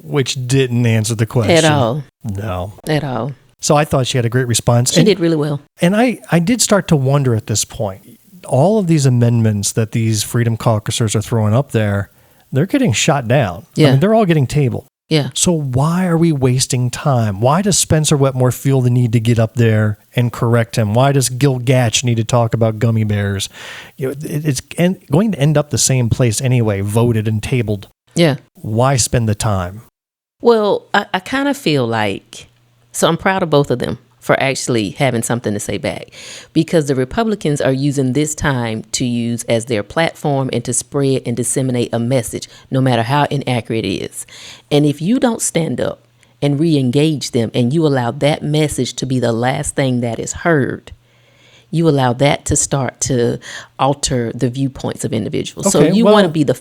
[SPEAKER 1] Which didn't answer the question.
[SPEAKER 2] At all.
[SPEAKER 1] No.
[SPEAKER 2] At all.
[SPEAKER 1] So I thought she had a great response.
[SPEAKER 2] She did really well.
[SPEAKER 1] And I did start to wonder at this point, all of these amendments that these Freedom Caucusers are throwing up there, they're getting shot down.
[SPEAKER 2] Yeah.
[SPEAKER 1] I mean, they're all getting tabled.
[SPEAKER 2] Yeah.
[SPEAKER 1] So why are we wasting time? Why does Spencer Whetmore feel the need to get up there and correct him? Why does Gil Gatch need to talk about gummy bears? It's going to end up the same place anyway, voted and tabled.
[SPEAKER 2] Yeah.
[SPEAKER 1] Why spend the time?
[SPEAKER 2] Well, I kind of feel like, so I'm proud of both of them for actually having something to say back, because the Republicans are using this time to use as their platform and to spread and disseminate a message, no matter how inaccurate it is. And if you don't stand up and re-engage them and you allow that message to be the last thing that is heard, you allow that to start to alter the viewpoints of individuals. So you want to be the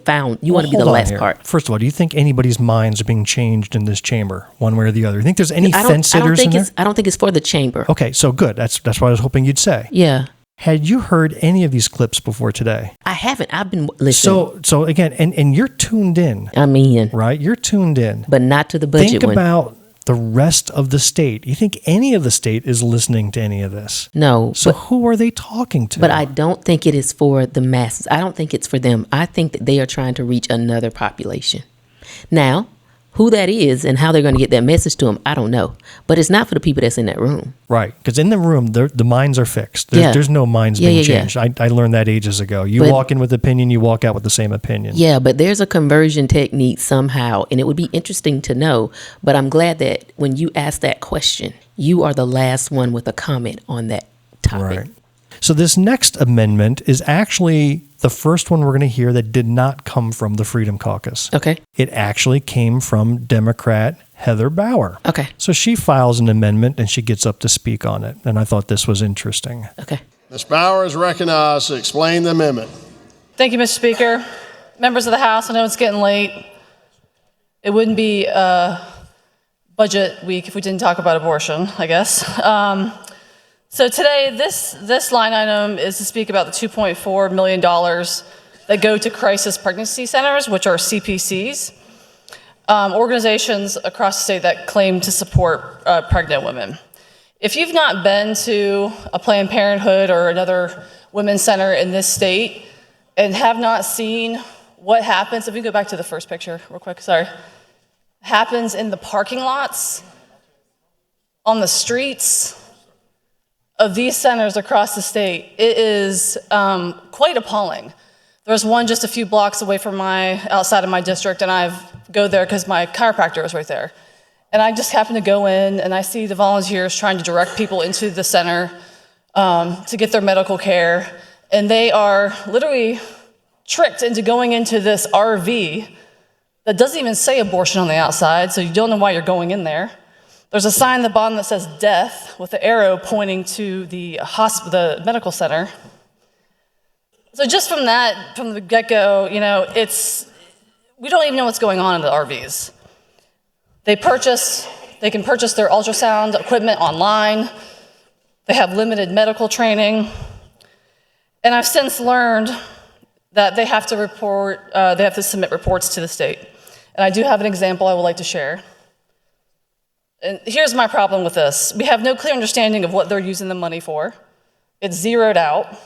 [SPEAKER 2] last part.
[SPEAKER 1] First of all, do you think anybody's minds are being changed in this chamber, one way or the other? You think there's any fence sitters in there?
[SPEAKER 2] I don't think it's for the chamber.
[SPEAKER 1] Okay, so good. That's what I was hoping you'd say.
[SPEAKER 2] Yeah.
[SPEAKER 1] Had you heard any of these clips before today?
[SPEAKER 2] I haven't. I've been listening.
[SPEAKER 1] So again, and you're tuned in.
[SPEAKER 2] I'm in.
[SPEAKER 1] Right? You're tuned in.
[SPEAKER 2] But not to the budget
[SPEAKER 1] Think
[SPEAKER 2] one.
[SPEAKER 1] about the rest of the state. You think any of the state is listening to any of this?
[SPEAKER 2] No.
[SPEAKER 1] So who are they talking to?
[SPEAKER 2] But I don't think it is for the masses. I don't think it's for them. I think that they are trying to reach another population. Now, who that is and how they're going to get that message to them, I don't know. But it's not for the people that's in that room.
[SPEAKER 1] Right. Because in the room, the minds are fixed. There's no minds being changed. I learned that ages ago. You walk in with opinion, you walk out with the same opinion.
[SPEAKER 2] Yeah, but there's a conversion technique somehow, and it would be interesting to know. But I'm glad that when you ask that question, you are the last one with a comment on that topic.
[SPEAKER 1] Right. So this next amendment is actually the first one we're going to hear that did not come from the Freedom Caucus.
[SPEAKER 2] Okay.
[SPEAKER 1] It actually came from Democrat Heather Bauer.
[SPEAKER 2] Okay.
[SPEAKER 1] So she files an amendment and she gets up to speak on it. And I thought this was interesting.
[SPEAKER 2] Okay.
[SPEAKER 6] Ms. Bauer is recognized to explain the amendment.
[SPEAKER 16] Thank you, Mr. Speaker. Members of the House, I know it's getting late. It wouldn't be budget week if we didn't talk about abortion, I guess. So today, this line item is to speak about the $2.4 million that go to crisis pregnancy centers, which are CPCs, organizations across the state that claim to support pregnant women. If you've not been to a Planned Parenthood or another women's center in this state and have not seen what happens, if we go back to the first picture real quick, sorry, happens in the parking lots, on the streets of these centers across the state, it is quite appalling. There's one just a few blocks away from outside of my district, and I go there because my chiropractor is right there. And I just happen to go in, and I see the volunteers trying to direct people into the center to get their medical care, and they are literally tricked into going into this RV that doesn't even say abortion on the outside, so you don't know why you're going in there. There's a sign at the bottom that says death with the arrow pointing to the medical center. So just from the get-go, we don't even know what's going on in the RVs. They can purchase their ultrasound equipment online. They have limited medical training. And I've since learned that they have to submit reports to the state. And I do have an example I would like to share. And here's my problem with this. We have no clear understanding of what they're using the money for. It's zeroed out.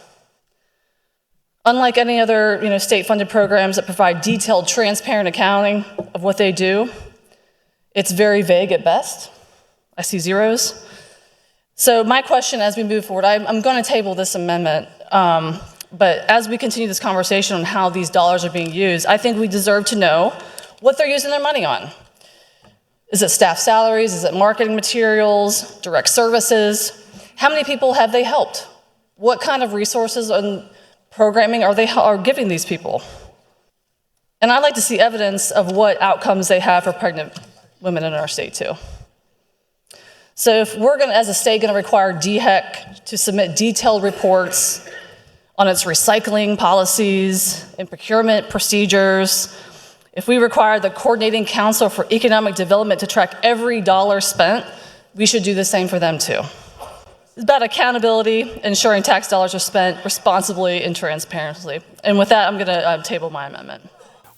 [SPEAKER 16] Unlike any other state-funded programs that provide detailed, transparent accounting of what they do, it's very vague at best. I see zeros. So my question as we move forward, I'm going to table this amendment, but as we continue this conversation on how these dollars are being used, I think we deserve to know what they're using their money on. Is it staff salaries? Is it marketing materials, direct services? How many people have they helped? What kind of resources and programming are giving these people? And I'd like to see evidence of what outcomes they have for pregnant women in our state too. So if we're as a state going to require DHEC to submit detailed reports on its recycling policies and procurement procedures, if we require the Coordinating Council for Economic Development to track every dollar spent, we should do the same for them too. It's about accountability, ensuring tax dollars are spent responsibly and transparently. And with that, I'm going to table my amendment.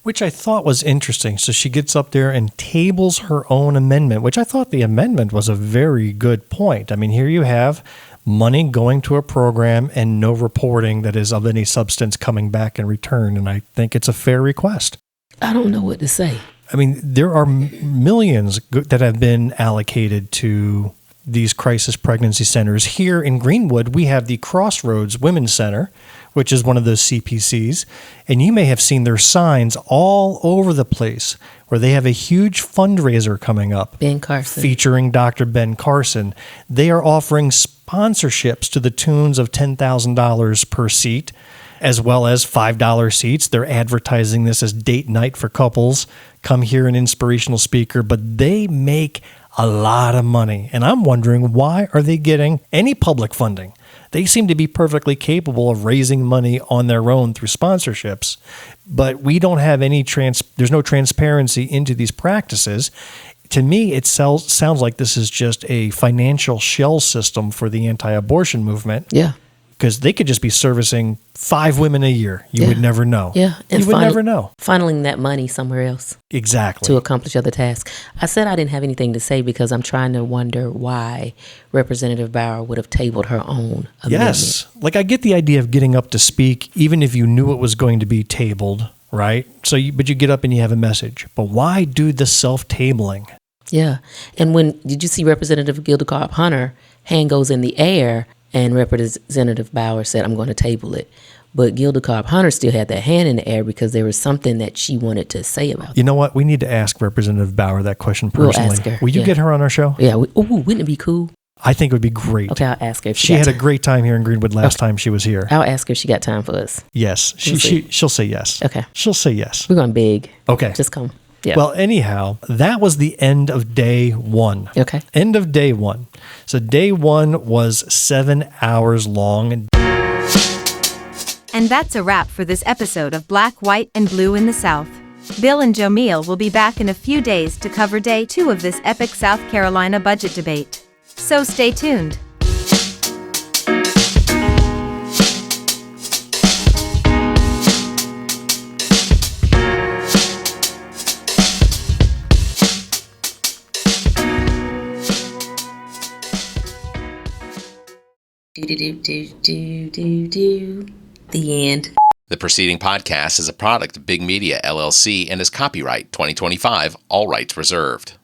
[SPEAKER 1] Which I thought was interesting. So she gets up there and tables her own amendment, which I thought the amendment was a very good point. I mean, here you have money going to a program and no reporting that is of any substance coming back in return. And I think it's a fair request.
[SPEAKER 2] I don't know what to say.
[SPEAKER 1] I mean, there are millions that have been allocated to these crisis pregnancy centers. Here in Greenwood, we have the Crossroads Women's Center, which is one of those CPCs. And you may have seen their signs all over the place where they have a huge fundraiser coming up.
[SPEAKER 2] Ben Carson.
[SPEAKER 1] Featuring Dr. Ben Carson. They are offering sponsorships to the tunes of $10,000 per seat, as well as $5 seats. They're advertising this as date night for couples. Come hear an inspirational speaker, but they make a lot of money. And I'm wondering, why are they getting any public funding? They seem to be perfectly capable of raising money on their own through sponsorships, but we don't have there's no transparency into these practices. To me, it sounds like this is just a financial shell system for the anti-abortion movement.
[SPEAKER 2] Yeah.
[SPEAKER 1] because they could just be servicing 5 women a year. You would never know.
[SPEAKER 2] Yeah.
[SPEAKER 1] You would never know.
[SPEAKER 2] Funneling that money somewhere else.
[SPEAKER 1] Exactly.
[SPEAKER 2] To accomplish other tasks. I said I didn't have anything to say because I'm trying to wonder why Representative Bauer would have tabled her own amendment.
[SPEAKER 1] Yes. Like, I get the idea of getting up to speak, even if you knew it was going to be tabled, right? But you get up and you have a message. But why do the self-tabling?
[SPEAKER 2] Yeah. And did you see Representative Gil Gatch, hand goes in the air, and Representative Bauer said, I'm going to table it. But Gil Gatch still had that hand in the air because there was something that she wanted to say about it.
[SPEAKER 1] You know what? We need to ask Representative Bauer that question personally.
[SPEAKER 2] We'll ask her.
[SPEAKER 1] Will you get her on our show?
[SPEAKER 2] Yeah. Wouldn't it be cool?
[SPEAKER 1] I think it would be great.
[SPEAKER 2] Okay, I'll ask her. If
[SPEAKER 1] she had a great time here in Greenwood last time she was here.
[SPEAKER 2] I'll ask her if she got time for us.
[SPEAKER 1] Yes. She'll say yes.
[SPEAKER 2] Okay.
[SPEAKER 1] She'll say yes.
[SPEAKER 2] We're going big.
[SPEAKER 1] Okay.
[SPEAKER 2] Just come. Yeah.
[SPEAKER 1] Well, anyhow, that was the end of day 1.
[SPEAKER 2] Okay.
[SPEAKER 1] End of day 1. So day 1 was 7 hours long.
[SPEAKER 17] And that's a wrap for this episode of Black, White, and Blue in the South. Bill and Jameel will be back in a few days to cover day 2 of this epic South Carolina budget debate. So stay tuned.
[SPEAKER 2] The end.
[SPEAKER 18] The preceding podcast is a product of Big Media, LLC, and is copyright 2025, all rights reserved.